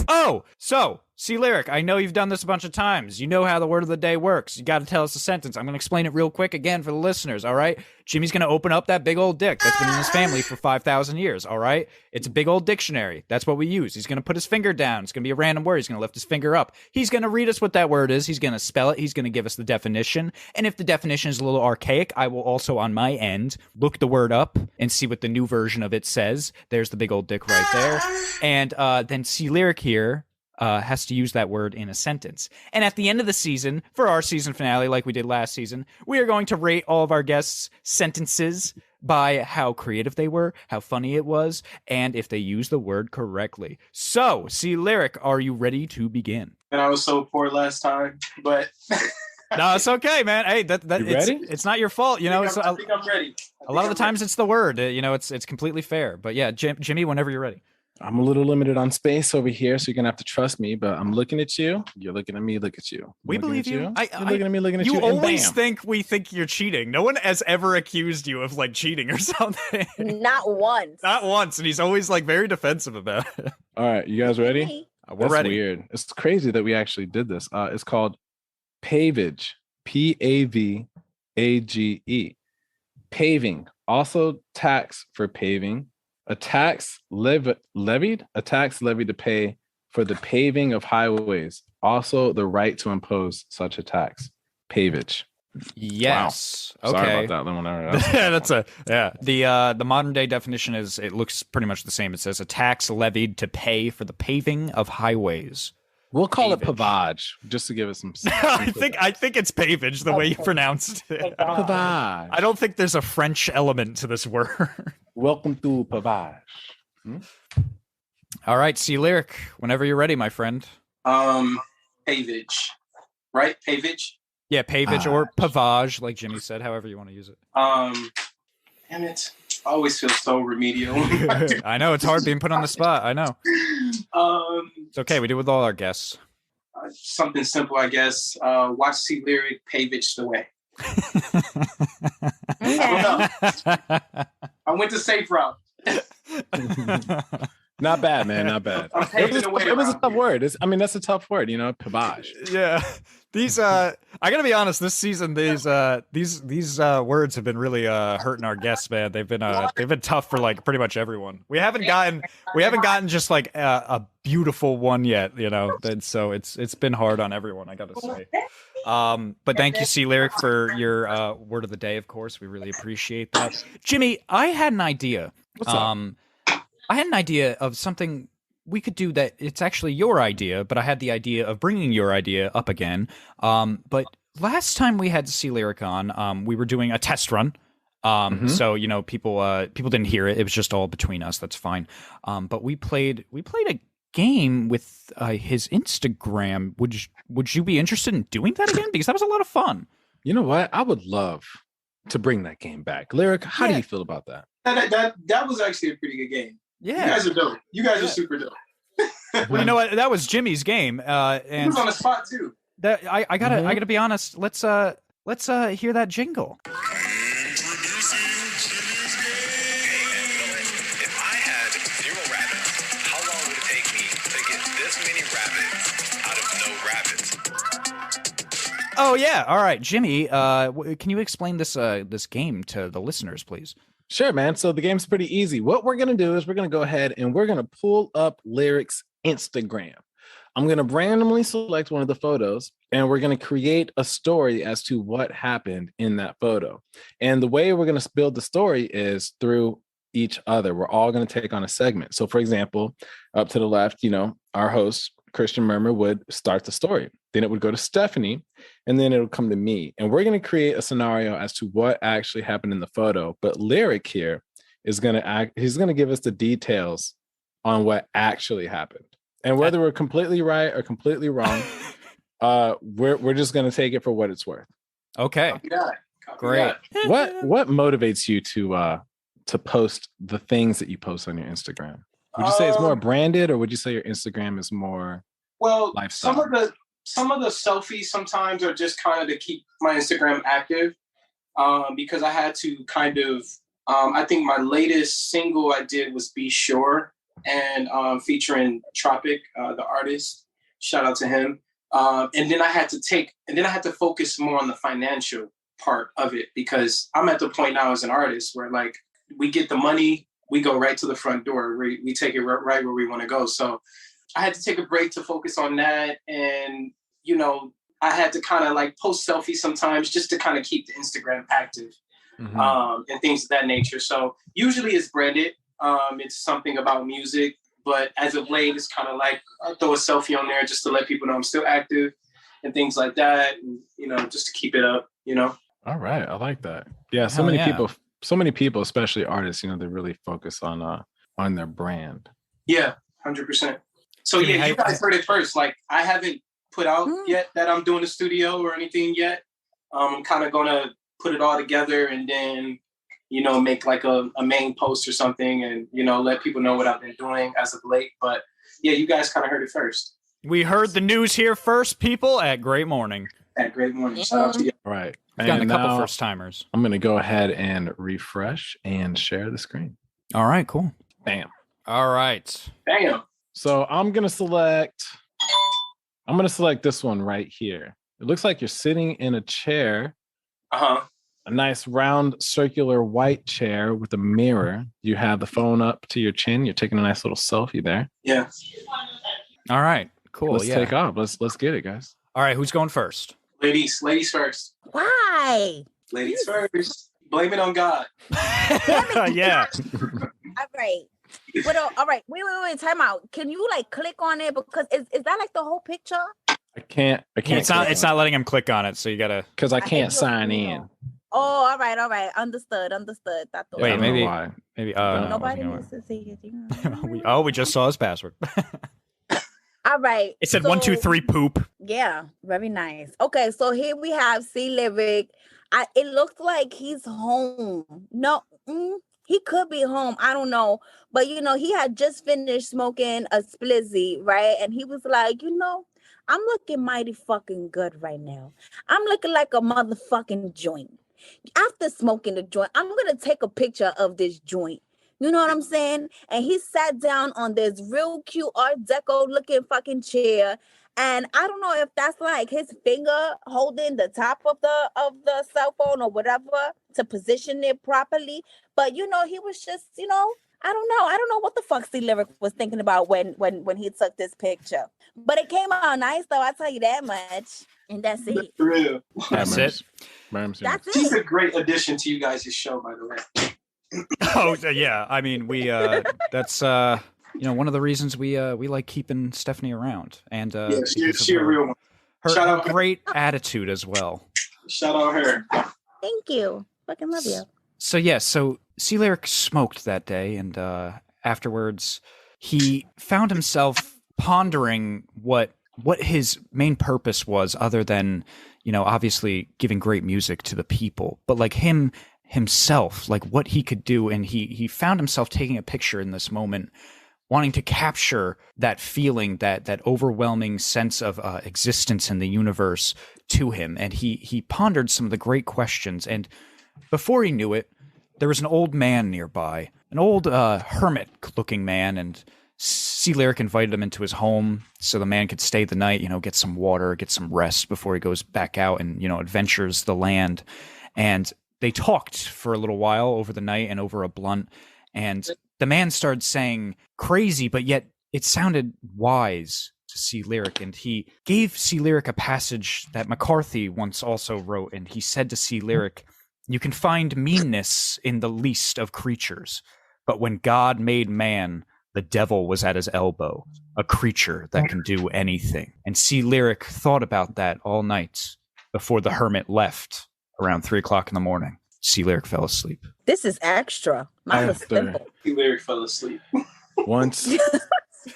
Oh, so, see, Lyric, I know you've done this a bunch of times. You know how the word of the day works. You got to tell us a sentence. I'm going to explain it real quick again for the listeners, all right? Jimmy's going to open up that big old dick that's been in his family for 5,000 years, all right? It's a big old dictionary. That's what we use. He's going to put his finger down. It's going to be a random word. He's going to lift his finger up. He's going to read us what that word is. He's going to spell it. He's going to give us the definition. And if the definition is a little archaic, I will also, on my end, look the word up and see what the new version of it says. There's the big old dick right there. And then see Lyric here. Has to use that word in a sentence. And at the end of the season, for our season finale, like we did last season, we are going to rate all of our guests' sentences by how creative they were, how funny it was, and if they used the word correctly. So, see, Lyric, are you ready to begin? And I was so poor last time, but... No, it's okay, man. Hey, ready? It's not your fault. I think I'm ready. A lot of the times it's the word. It's completely fair. But yeah, Jimmy, whenever you're ready. I'm a little limited on space over here, so you're gonna have to trust me. But I'm looking at you. You're looking at me. Look at you. We believe you. You're looking at me. Looking at you. You always think we think you're cheating. No one has ever accused you of like cheating or something. Not once. Not once, and he's always like very defensive about it. All right, you guys ready? We're ready. Weird. It's crazy that we actually did this. It's called pavage. Pavage. Paving. Also tax for paving. A tax levied to pay for the paving of highways. Also, the right to impose such a tax. Pavage. Yes. Wow. Okay. Sorry about that one. The modern day definition is it looks pretty much the same. It says a tax levied to pay for the paving of highways. We'll call it pavage just to give it some. I think it's pavage the way you pronounced it. Pavage. I don't think there's a French element to this word. Welcome to pavage. All right, see Lyric, whenever you're ready, my friend. Pavage, right? Pavage. Yeah, pavage or pavage, like Jimmy said, however you want to use it. Damn it. I always feel so remedial. I know, it's hard being put on the spot. I know. It's okay. We do it with all our guests. Something simple, I guess. Watch C Lyric pavage the way. I don't know. I went the safe route. Not bad, man. Not bad. It was a tough word. That's a tough word, pavage. Yeah. These I gotta be honest, this season these words have been really hurting our guests, man. They've been tough for like pretty much everyone. We haven't gotten just like a beautiful one yet, and so it's been hard on everyone, I gotta say. But thank you, C Lyric, for your word of the day, of course. We really appreciate that. Jimmy, I had an idea. What's up? I had an idea of something we could do that it's actually your idea, but I had the idea of bringing your idea up again. But last time we had C Lyric on, we were doing a test run. So, people didn't hear it. It was just all between us. That's fine. But we played a game with his Instagram. Would you be interested in doing that again? Because that was a lot of fun. You know what? I would love to bring that game back. Lyric, how do you feel about that? That was actually a pretty good game. Yeah. You guys are dope. You guys are super dope. Well, you know what? That was Jimmy's game. And he was on the spot too. I gotta be honest. Let's Let's hear that jingle. If I had 0 rabbits, how long would it take me to get this many rabbits out of no rabbits? Oh yeah, all right, Jimmy. Can you explain this game to the listeners, please? Sure, man. So the game's pretty easy. What we're gonna do is we're gonna go ahead and we're gonna pull up Clyrik's Instagram. I'm gonna randomly select one of the photos, and we're gonna create a story as to what happened in that photo. And the way we're gonna build the story is through each other. We're all gonna take on a segment. So, for example, up to the left, our host Christian Murmur would start the story. Then it would go to Stephanie, and then it would come to me. And we're going to create a scenario as to what actually happened in the photo. But Clyrik here is he's going to give us the details on what actually happened. And whether we're completely right or completely wrong, we're just going to take it for what it's worth. Okay. Great. What motivates you to post the things that you post on your Instagram? Would you say it's more branded, or would you say your Instagram is more lifestyle? Some of the selfies sometimes are just kind of to keep my Instagram active, because I had to kind of I think my latest single I did was Be Sure, and featuring Tropic, the artist. Shout out to him. And then I had to focus more on the financial part of it, because I'm at the point now as an artist where like we get the money, we go right to the front door. We take it right where we want to go. So I had to take a break to focus on that. And, I had to kind of like post selfies sometimes just to kind of keep the Instagram active, and things of that nature. So usually it's branded. It's something about music. But as of late, it's kind of like I'll throw a selfie on there just to let people know I'm still active and things like that. And, just to keep it up, All right. I like that. Yeah. So many people, especially artists, they really focus on their brand. Yeah, 100%. So yeah, you guys heard it first. Like I haven't put out yet that I'm doing a studio or anything yet. I'm kind of gonna put it all together and then, make like a main post or something, and let people know what I've been doing as of late. But yeah, you guys kind of heard it first. We heard the news here first, people, at Great Morning. At Great Morning. Shout out to you. All right. We've gotten a couple first timers. I'm going to go ahead and refresh and share the screen. All right, cool. Bam. All right. Bam. So I'm going to select this one right here. It looks like you're sitting in a chair. Uh-huh. A nice round circular white chair with a mirror. You have the phone up to your chin. You're taking a nice little selfie there. Yeah. All right. Cool. Let's take off. Let's get it, guys. All right, who's going first? Ladies first. Why? Ladies first. Blame it on God. Yeah. All right. But all right. Wait. Time out. Can you like click on it? Because is that like the whole picture? I can't. It's not letting him click on it, so you gotta. Because I can't sign in. Oh, all right. Understood. Wait, maybe. Nobody needs to see it. We just saw his password. All right. It said 1, 2, 3 poop. Yeah, very nice. Okay, so here we have Clyrik. It looks like he's home. No, he could be home. I don't know. But, he had just finished smoking a splizzy, right? And he was like, I'm looking mighty fucking good right now. I'm looking like a motherfucking joint. After smoking the joint, I'm going to take a picture of this joint. You know what I'm saying? And he sat down on this real cute Art Deco looking fucking chair. And I don't know if that's like his finger holding the top of the cell phone or whatever to position it properly. But he was just, I don't know. I don't know what the fuck Clyrik was thinking about when he took this picture. But it came out nice though, I'll tell you that much. And that's it. For real. That's it. That's it. She's a great addition to you guys' show, by the way. Oh yeah, I mean we that's one of the reasons we like keeping Stephanie around, and she a real one. Her great attitude as well. Shout out her. Thank you. Fucking love you. So Clyrik smoked that day, and afterwards he found himself pondering what his main purpose was, other than obviously giving great music to the people, but like himself, like what he could do. And he found himself taking a picture in this moment, wanting to capture that feeling, that overwhelming sense of existence in the universe to him, and he pondered some of the great questions. And before he knew it, there was an old man nearby, an old hermit-looking man, and C. Lyric invited him into his home so the man could stay the night, get some water, get some rest before he goes back out and, adventures the land. And they talked for a little while over the night and over a blunt. And the man started saying crazy, but yet it sounded wise to C. Lyric. And he gave C. Lyric a passage that McCarthy once also wrote. And he said to C. Lyric, "You can find meanness in the least of creatures, but when God made man, the devil was at his elbow, a creature that can do anything." And C. Lyric thought about that all night before the hermit left around 3:00 in the morning. C. Lyric fell asleep. This is extra. Mine was simple. C. Lyric fell asleep. Once,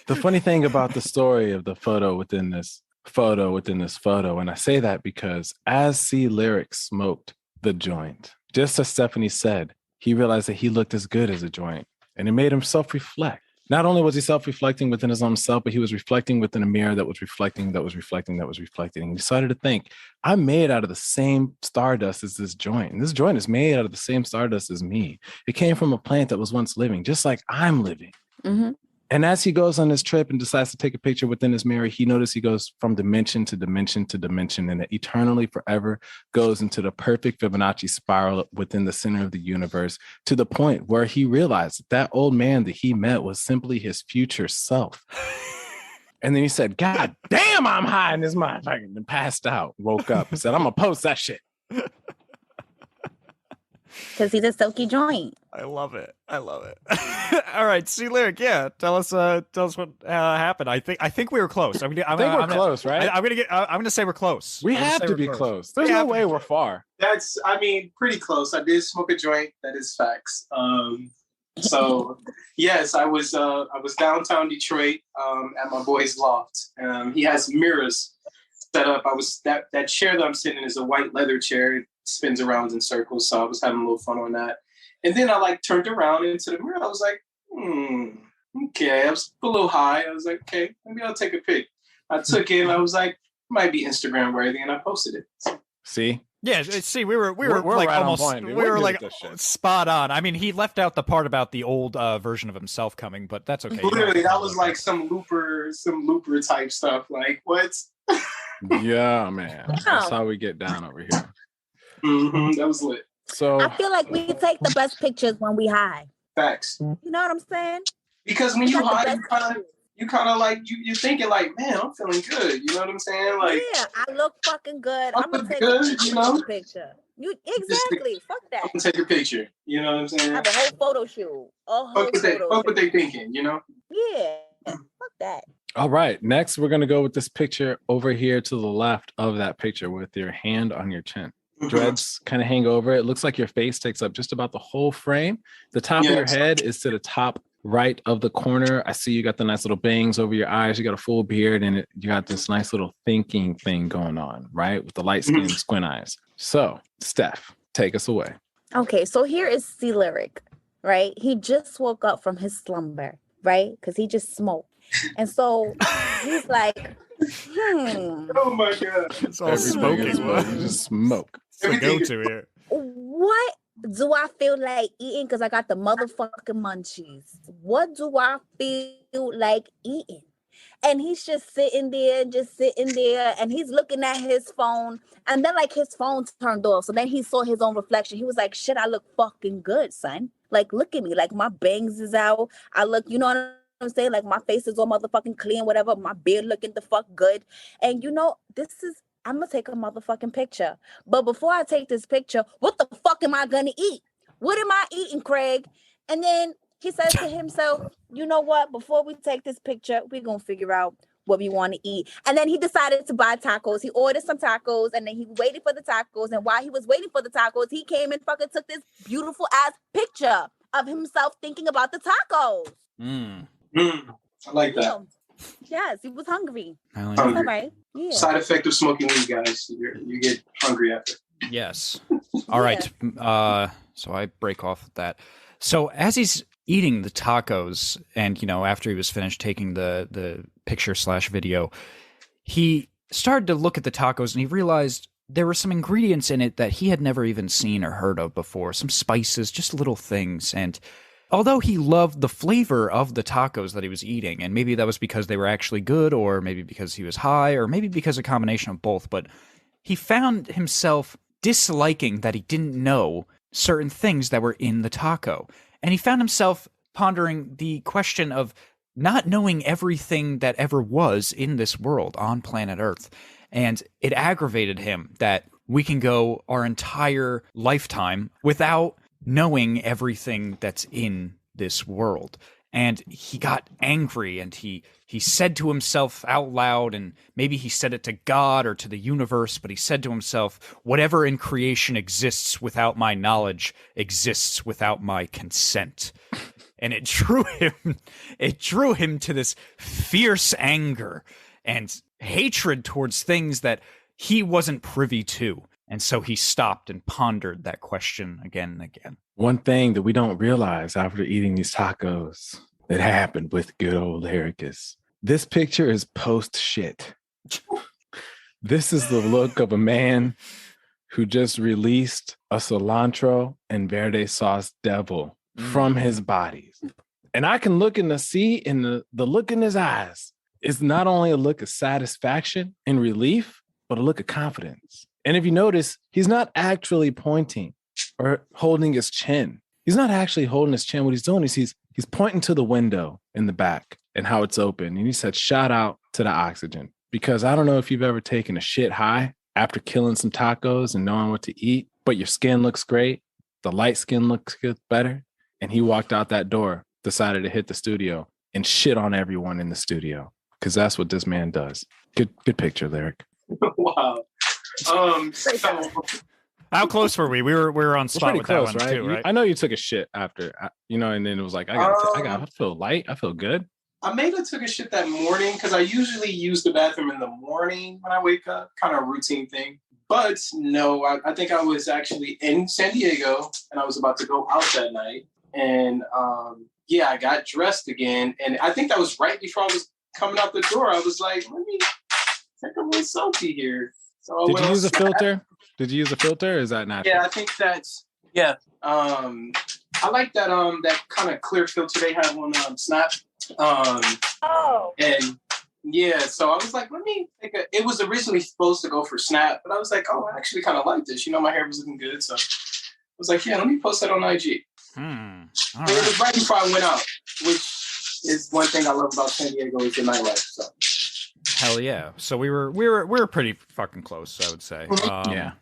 the funny thing about the story of the photo within this photo, and I say that because as C. Lyric smoked the joint, just as Stephanie said, he realized that he looked as good as a joint, and it made him self-reflect. Not only was he self-reflecting within his own self, but he was reflecting within a mirror that was reflecting. And he started to think, I'm made out of the same stardust as this joint. And this joint is made out of the same stardust as me. It came from a plant that was once living, just like I'm living. Mm-hmm. And as he goes on this trip and decides to take a picture within his mirror, he notices he goes from dimension to dimension to dimension, and it eternally forever goes into the perfect Fibonacci spiral within the center of the universe, to the point where he realized that old man that he met was simply his future self. And then he said, God damn, I'm high in this motherfucker, and passed out, woke up and said, I'm going to post that shit. Because he's a silky joint. I love it. All right, C. Lyric, yeah. Tell us what happened. I think we were close. We're close, right? I'm gonna say we're close. We have to be close. There's no way we're far. That's, pretty close. I did smoke a joint. That is facts. So yes, I was downtown Detroit at my boy's loft. He has mirrors set up. That chair that I'm sitting in is a white leather chair. It spins around in circles. So I was having a little fun on that. And then I turned around into the mirror. I was like, okay. I was a little high. I was like, okay, maybe I'll take a pic. I took it and I was like, might be Instagram worthy, and I posted it. See? Yeah, see, we were like right almost, on point. we were like spot on. I mean, he left out the part about the old version of himself coming, but that's okay. Literally, that was like some looper type stuff. Like, what? Yeah, man. That's how we get down over here. Mm-hmm, that was lit. So I feel like we take the best pictures when we high. Facts. You know what I'm saying? Because when you high, you kind of like you're thinking like, man, I'm feeling good. You know what I'm saying? Like, yeah, I look fucking good. I'm gonna take good, a picture. You exactly. Fuck that. I'm gonna take a picture. You know what I'm saying? Have a whole photo shoot. Fuck what they thinking. You know? Yeah. Fuck that. All right. Next, we're gonna go with this picture over here to the left of that picture with your hand on your chin. Dreads kind of hang over. It looks like your face takes up just about the whole frame. The top of your head is to the top right of the corner. I see you got the nice little bangs over your eyes. You got a full beard, and you got this nice little thinking thing going on, right? With the light skin and squint eyes. So, Steph, take us away. Okay, so here is C. Lyric, right? He just woke up from his slumber, right? Because he just smoked. And so he's like, oh my God. It's all smoking. You just smoke. It's the go-to here. What do I feel like eating? Because I got the motherfucking munchies. What do I feel like eating? And he's just sitting there, and he's looking at his phone. And then his phone turned off. So then he saw his own reflection. He was like, shit, I look fucking good, son. Like, look at me. Like, my bangs is out. I look, you know what I'm saying? Like, my face is all motherfucking clean, whatever. My beard looking the fuck good. And I'm gonna take a motherfucking picture. But before I take this picture, what the fuck am I gonna eat? What am I eating, Craig? And then he says to himself, you know what? Before we take this picture, we're gonna figure out what we want to eat. And then he decided to buy tacos. He ordered some tacos, and then he waited for the tacos. And while he was waiting for the tacos, he came and fucking took this beautiful ass picture of himself thinking about the tacos. I like that. Yes, he was hungry. Hungry. All right. Yeah. Side effect of smoking weed, guys. You get hungry after. Yes. All right. So I break off that. So as he's eating the tacos, and after he was finished taking the picture / video, he started to look at the tacos and he realized there were some ingredients in it that he had never even seen or heard of before. Some spices, just little things. And although he loved the flavor of the tacos that he was eating, and maybe that was because they were actually good, or maybe because he was high, or maybe because a combination of both, but he found himself disliking that he didn't know certain things that were in the taco. And he found himself pondering the question of not knowing everything that ever was in this world on planet Earth. And it aggravated him that we can go our entire lifetime without knowing everything that's in this world. And he got angry, and he said to himself out loud, and maybe he said it to God or to the universe, but he said to himself, whatever in creation exists without my knowledge exists without my consent. And it drew him to this fierce anger and hatred towards things that he wasn't privy to. And so he stopped and pondered that question again and again. One thing that we don't realize after eating these tacos that happened with good old Ericus. This picture is post shit. This is the look of a man who just released a cilantro and verde sauce devil from his body. And I can look in the look in his eyes is not only a look of satisfaction and relief, but a look of confidence. And if you notice, he's not actually pointing or holding his chin. He's not actually holding his chin. What he's doing is he's pointing to the window in the back and how it's open. And he said, shout out to the oxygen. Because I don't know if you've ever taken a shit high after killing some tacos and knowing what to eat, but your skin looks great. The light skin looks good, better. And he walked out that door, decided to hit the studio and shit on everyone in the studio. Because that's what this man does. Good picture, Lyric. Wow. So how close were we? We were on spot with close, that one too, right? I know you took a shit after, and then it was like, I feel light. I feel good. I may have took a shit that morning because I usually use the bathroom in the morning when I wake up, kind of a routine thing. But no, I think I was actually in San Diego and I was about to go out that night. And I got dressed again. And I think that was right before I was coming out the door. I was like, let me take a little selfie here. So Did you use a filter? Did you use a filter or is that natural? Yeah, I think that's, I like that kind of clear filter they have on Snap. And yeah, so I was like, let me take it was originally supposed to go for Snap, but I was like, I actually kind of like this. My hair was looking good. So I was like, let me post that on IG. It was right before I went out, which is one thing I love about San Diego is the nightlife. So. Hell yeah. So we were pretty fucking close, I would say. Yeah.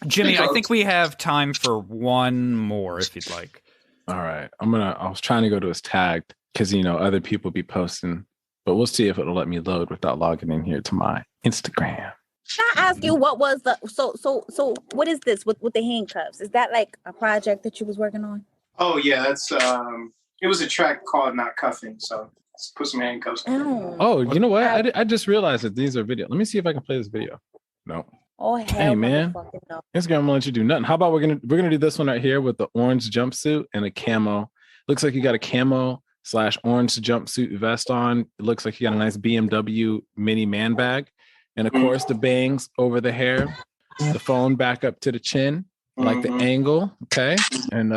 Jimmy, I think we have time for one more if you'd like. All right. I was trying to go to his tagged because, other people be posting, but we'll see if it'll let me load without logging in here to my Instagram. Can I ask you what was so what is this with the handcuffs? Is that like a project that you was working on? Oh yeah, that's it was a track called Not Cuffing, so let's put some handcuffs. Oh, you know what? I just realized that these are video. Let me see if I can play this video. No. Oh hell, hey man, no. Instagram won't let you do nothing. How about we're gonna do this one right here with the orange jumpsuit and a camo. Looks like you got a camo / orange jumpsuit vest on. It looks like you got a nice BMW mini man bag, and of course the bangs over the hair, the phone back up to the chin, like the angle. Okay, and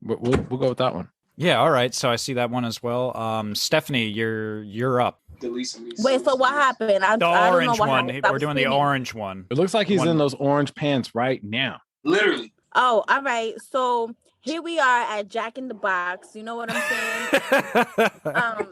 we'll go with that one. Yeah, all right. So I see that one as well. Stephanie, you're up. Wait, so what happened? The orange one. We're doing the orange one. It looks like he's in those orange pants right now. Literally. Oh, all right. So here we are at Jack in the Box. You know what I'm saying?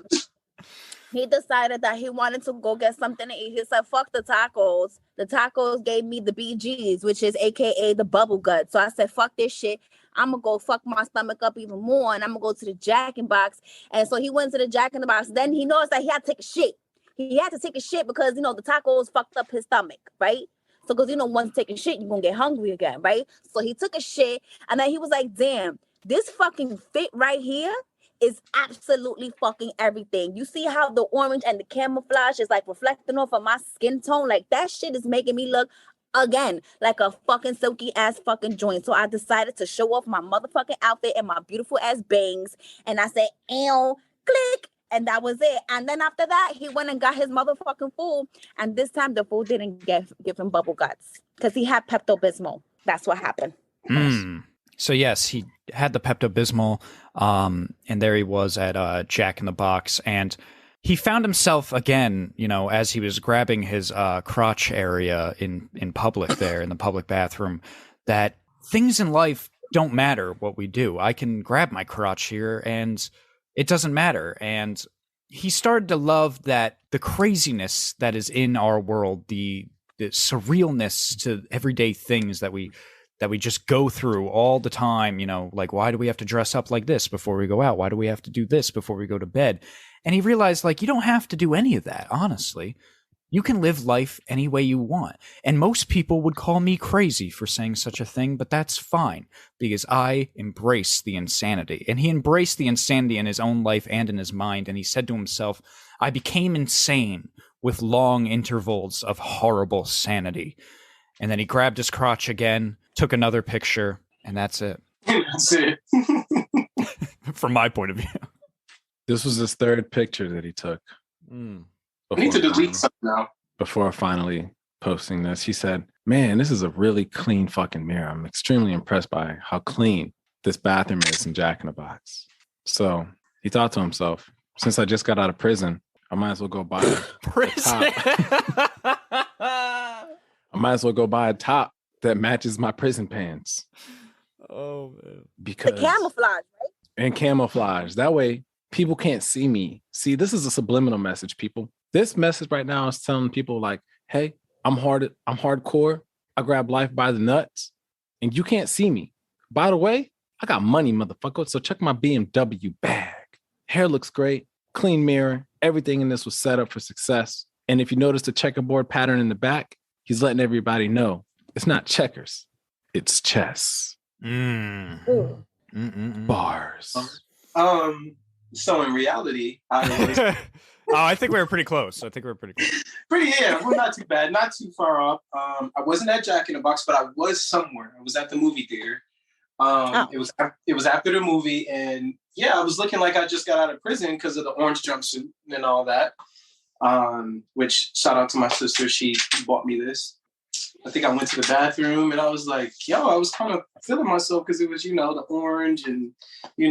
He decided that he wanted to go get something to eat. He said, fuck the tacos. The tacos gave me the BGs, which is AKA the bubble gut. So I said, fuck this shit. I'm going to go fuck my stomach up even more. And I'm going to go to the Jack in the Box. And so he went to the Jack in the Box. Then he noticed that he had to take a shit. He had to take a shit because, the tacos fucked up his stomach, right? So because, once you take a shit, you're going to get hungry again, right? So he took a shit. And then he was like, damn, this fucking fit right here is absolutely fucking everything. You see how the orange and the camouflage is like reflecting off of my skin tone? Like that shit is making me look again like a fucking silky ass fucking joint. So I decided to show off my motherfucking outfit and my beautiful ass bangs. And I said, ew, click. And that was it. And then after that, he went and got his motherfucking fool. And this time the fool didn't give him bubble guts because he had Pepto-Bismol. That's what happened. So yes, he had the Pepto-Bismol, and there he was at Jack in the Box, and he found himself again, as he was grabbing his crotch area in public there in the public bathroom, that things in life don't matter what we do. I can grab my crotch here and it doesn't matter. And he started to love that the craziness that is in our world, the surrealness to everyday things that we just go through all the time, like, why do we have to dress up like this before we go out? Why do we have to do this before we go to bed? And he realized, like, you don't have to do any of that, honestly. You can live life any way you want. And most people would call me crazy for saying such a thing, but that's fine because I embrace the insanity. And he embraced the insanity in his own life and in his mind. And he said to himself, I became insane with long intervals of horrible sanity. And then he grabbed his crotch again, took another picture, and that's it. That's it. From my point of view. This was his third picture that he took. I need to delete something now. Before finally posting this, he said, man, this is a really clean fucking mirror. I'm extremely impressed by how clean this bathroom is in Jack in the Box. So he thought to himself, since I just got out of prison, I might as well go buy a top that matches my prison pants. Oh, man. Because The camouflage, right? And camouflage. That way people can't see me. See, this is a subliminal message, people. This message right now is telling people like, hey, I'm hardcore. I grab life by the nuts and you can't see me. By the way, I got money, motherfucker. So check my BMW bag. Hair looks great. Clean mirror. Everything in this was set up for success. And if you notice the checkerboard pattern in the back, he's letting everybody know it's not checkers. It's chess. Bars. So in reality, I think we were pretty close. We're not too bad, not too far off. I wasn't at Jack in the Box, but I was somewhere. I was at the movie theater. It was after the movie, and yeah, I was looking like I just got out of prison because of the orange jumpsuit and all that. Which shout out to my sister, she bought me this. I think I went to the bathroom and I was like, I was kind of feeling myself because it was, the orange and,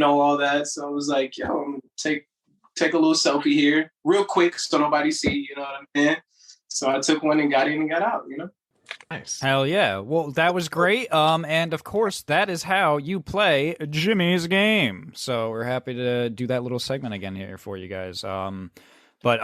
all that. So I was like, I'm gonna take a little selfie here real quick so nobody see, you know what I mean? So I took one and got in and got out, Nice. Hell yeah. Well, that was great. And of course, that is how you play Jimmy's game. So we're happy to do that little segment again here for you guys. But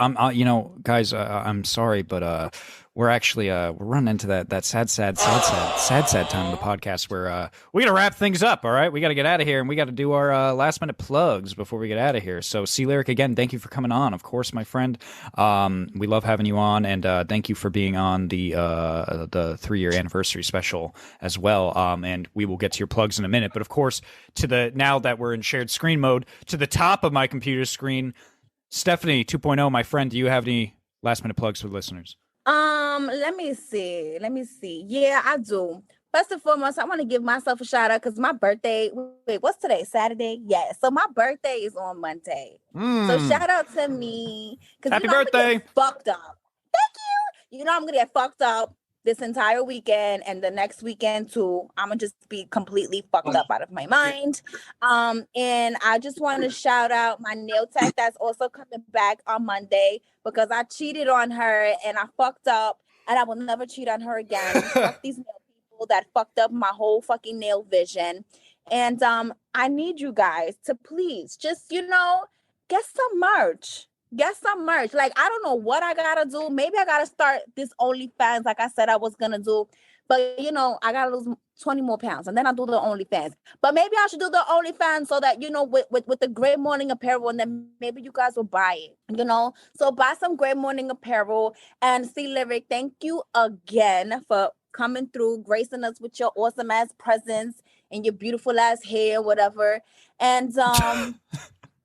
guys, I'm sorry, but we're actually we're running into that sad time of the podcast where we got to wrap things up. All right, we got to get out of here, and we got to do our last minute plugs before we get out of here. So, Clyrik, again, thank you for coming on. Of course, my friend, we love having you on, and thank you for being on the 3-year anniversary special as well. And we will get to your plugs in a minute. But of course, now that we're in shared screen mode, to the top of my computer screen. Stephanie 2.0, my friend, do you have any last minute plugs for listeners? Let me see. Yeah, I do. First and foremost, I want to give myself a shout out because my birthday, what's today? Saturday? Yeah. So my birthday is on Monday. So shout out to me. Happy birthday. I'm gonna get fucked up. Thank you. I'm going to get fucked up this entire weekend and the next weekend too. I'm gonna just be completely fucked up out of my mind. And I just want to shout out my nail tech that's also coming back on Monday because I cheated on her and I fucked up and I will never cheat on her again. Fuck these nail people that fucked up my whole fucking nail vision. And I need you guys to please just, get some merch. Get some merch. Like, I don't know what I gotta do. Maybe I gotta start this OnlyFans like I said I was gonna do. But, I gotta lose 20 more pounds and then I'll do the OnlyFans. But maybe I should do the OnlyFans so that, with the Great Morning apparel and then maybe you guys will buy it, So buy some Great Morning apparel. And Clyrik, thank you again for coming through, gracing us with your awesome ass presence and your beautiful ass hair, whatever. And,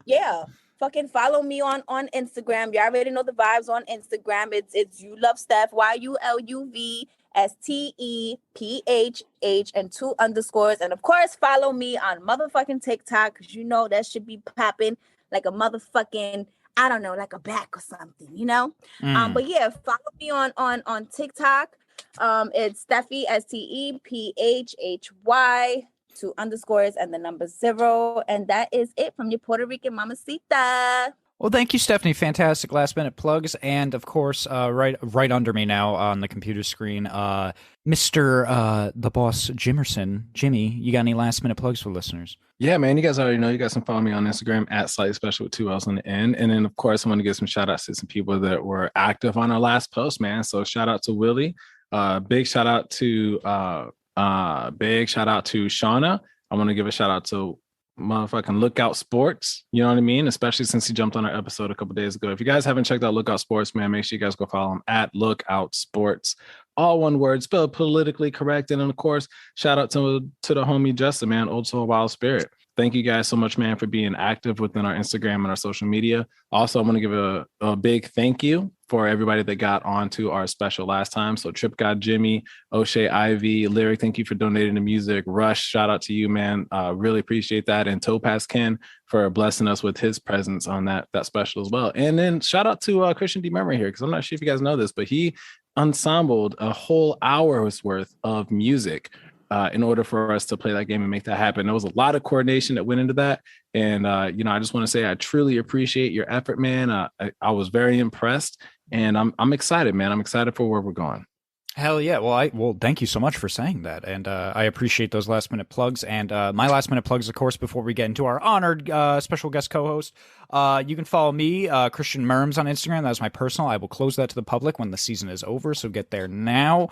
yeah. Fucking follow me on Instagram. You already know the vibes on Instagram. It's You Love Steph, YULUVSTEPHH and 2 underscores. And of course, follow me on motherfucking TikTok because that should be popping like a motherfucking I don't know, like a back or something, you know? Mm. But yeah, follow me on TikTok. It's Steffi, STEPHHY, 2 underscores and the number 0. And that is it from your Puerto Rican mamacita. Well, thank you, Stephanie. Fantastic last minute plugs. And of course, right under me now on the computer screen, Mr. The Boss Jimerson. Jimmy, you got any last minute plugs for listeners? Yeah, man, you guys already know. You guys can follow me on Instagram at Slightly Special with 2 L's on the end. And then, of course, I want to give some shout outs to some people that were active on our last post, man. So shout out to Willie. Big shout out to Shauna. I want to give a shout out to motherfucking Lookout Sports, you know what I mean? Especially since he jumped on our episode a couple days ago. If you guys haven't checked out Lookout Sports, man, make sure you guys go follow him at Lookout Sports. All one word, spelled politically correct. And then, of course, shout out to the homie Justin, man, Old Soul Wild Spirit. Thank you guys so much, man, for being active within our Instagram and our social media. Also, I want to give a big thank you for everybody that got onto our special last time. So Trip God Jimmy, O'Shea Ivy, Lyric, thank you for donating the music. Rush, shout out to you, man. Really appreciate that. And Topaz Ken for blessing us with his presence on that special as well. And then shout out to Christian D. Memory here, because I'm not sure if you guys know this, but he ensembled a whole hour's worth of music in order for us to play that game and make that happen. There was a lot of coordination that went into that. And, I just want to say I truly appreciate your effort, man. I was very impressed, and I'm excited, man. I'm excited for where we're going. Hell yeah. Well, thank you so much for saying that. And I appreciate those last minute plugs. And my last minute plugs, of course, before we get into our honored special guest co-host, you can follow me, Christian Merms, on Instagram. That's my personal. I will close that to the public when the season is over, so get there now.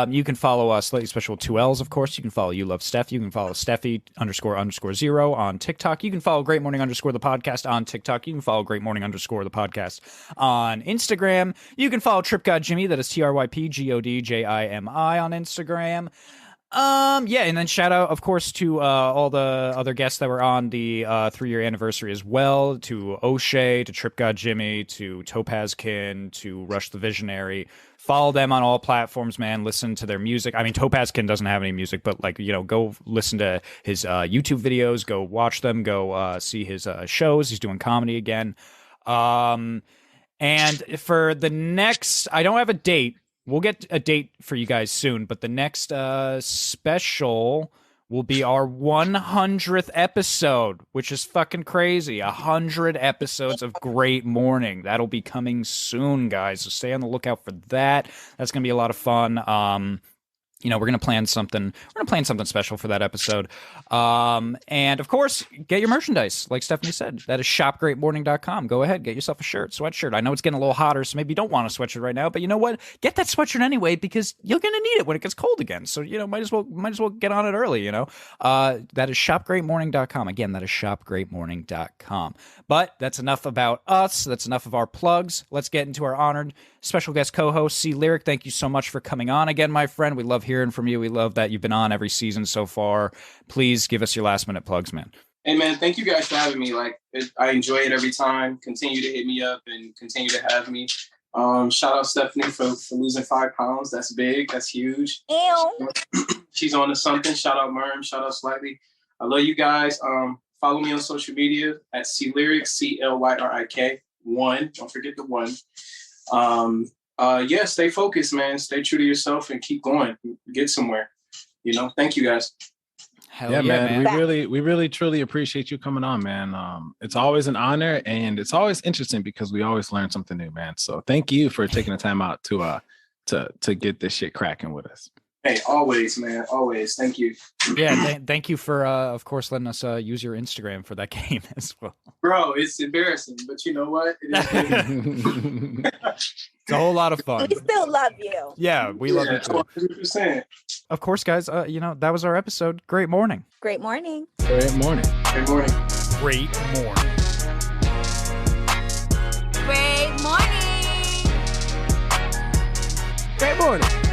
You can follow us, Slightly Special with 2 L's, of course. You can follow You Love Steph. You can follow Steffi __0 on TikTok. You can follow Great Morning _ the podcast on TikTok. You can follow Great Morning _ the podcast on Instagram. You can follow Trip God Jimmy. That is TRYPGODJIMI on Instagram. Yeah, and then shout out, of course, to all the other guests that were on the 3-year anniversary as well, to O'Shea, to Trip God Jimmy, to Topaz Kin, to Rush the Visionary. Follow them on all platforms, man. Listen to their music. I mean, Topaz Kin doesn't have any music, but go listen to his YouTube videos, go watch them, go see his shows. He's doing comedy again. And for the next, I don't have a date. We'll get a date for you guys soon, but the next special will be our 100th episode, which is fucking crazy. 100 episodes of Great Morning. That'll be coming soon, guys. So stay on the lookout for that. That's going to be a lot of fun. We're going to plan something. We're going to plan something special for that episode. And of course, get your merchandise. Like Stephanie said, that is shopgreatmorning.com. Go ahead, get yourself a sweatshirt. I know it's getting a little hotter, so maybe you don't want a sweatshirt right now, but you know what? Get that sweatshirt anyway, because you're going to need it when it gets cold again. So, might as well get on it early, That is shopgreatmorning.com. Again, that is shopgreatmorning.com. But that's enough about us. That's enough of our plugs. Let's get into our honored special guest co-host, C Lyric. Thank you so much for coming on again, my friend. We love hearing from you. We love that you've been on every season so far. Please give us your last minute plugs, man. Hey, man, thank you guys for having me. I enjoy it every time. Continue to hit me up and continue to have me. Shout out Stephanie for losing 5 pounds. That's big. That's huge. Ew. She's on to something. Shout out Merm. Shout out Slightly. I love you guys. Follow me on social media at Clyrik, CLYRIK 1. Don't forget the 1. Yeah, stay focused, man. Stay true to yourself and keep going. Get somewhere. Thank you guys. Hell yeah, man. We really truly appreciate you coming on, man. It's always an honor, and it's always interesting because we always learn something new, man. So thank you for taking the time out to get this shit cracking with us. Hey, always, man. Always. Thank you. Yeah, thank you for, of course, letting us use your Instagram for that game as well. Bro, it's embarrassing, but you know what? It is it's a whole lot of fun. We still love you. Yeah, we love you too. 100%. Of course, guys, that was our episode. Great morning. Great morning. Great morning. Good morning. Great morning. Great morning. Great morning.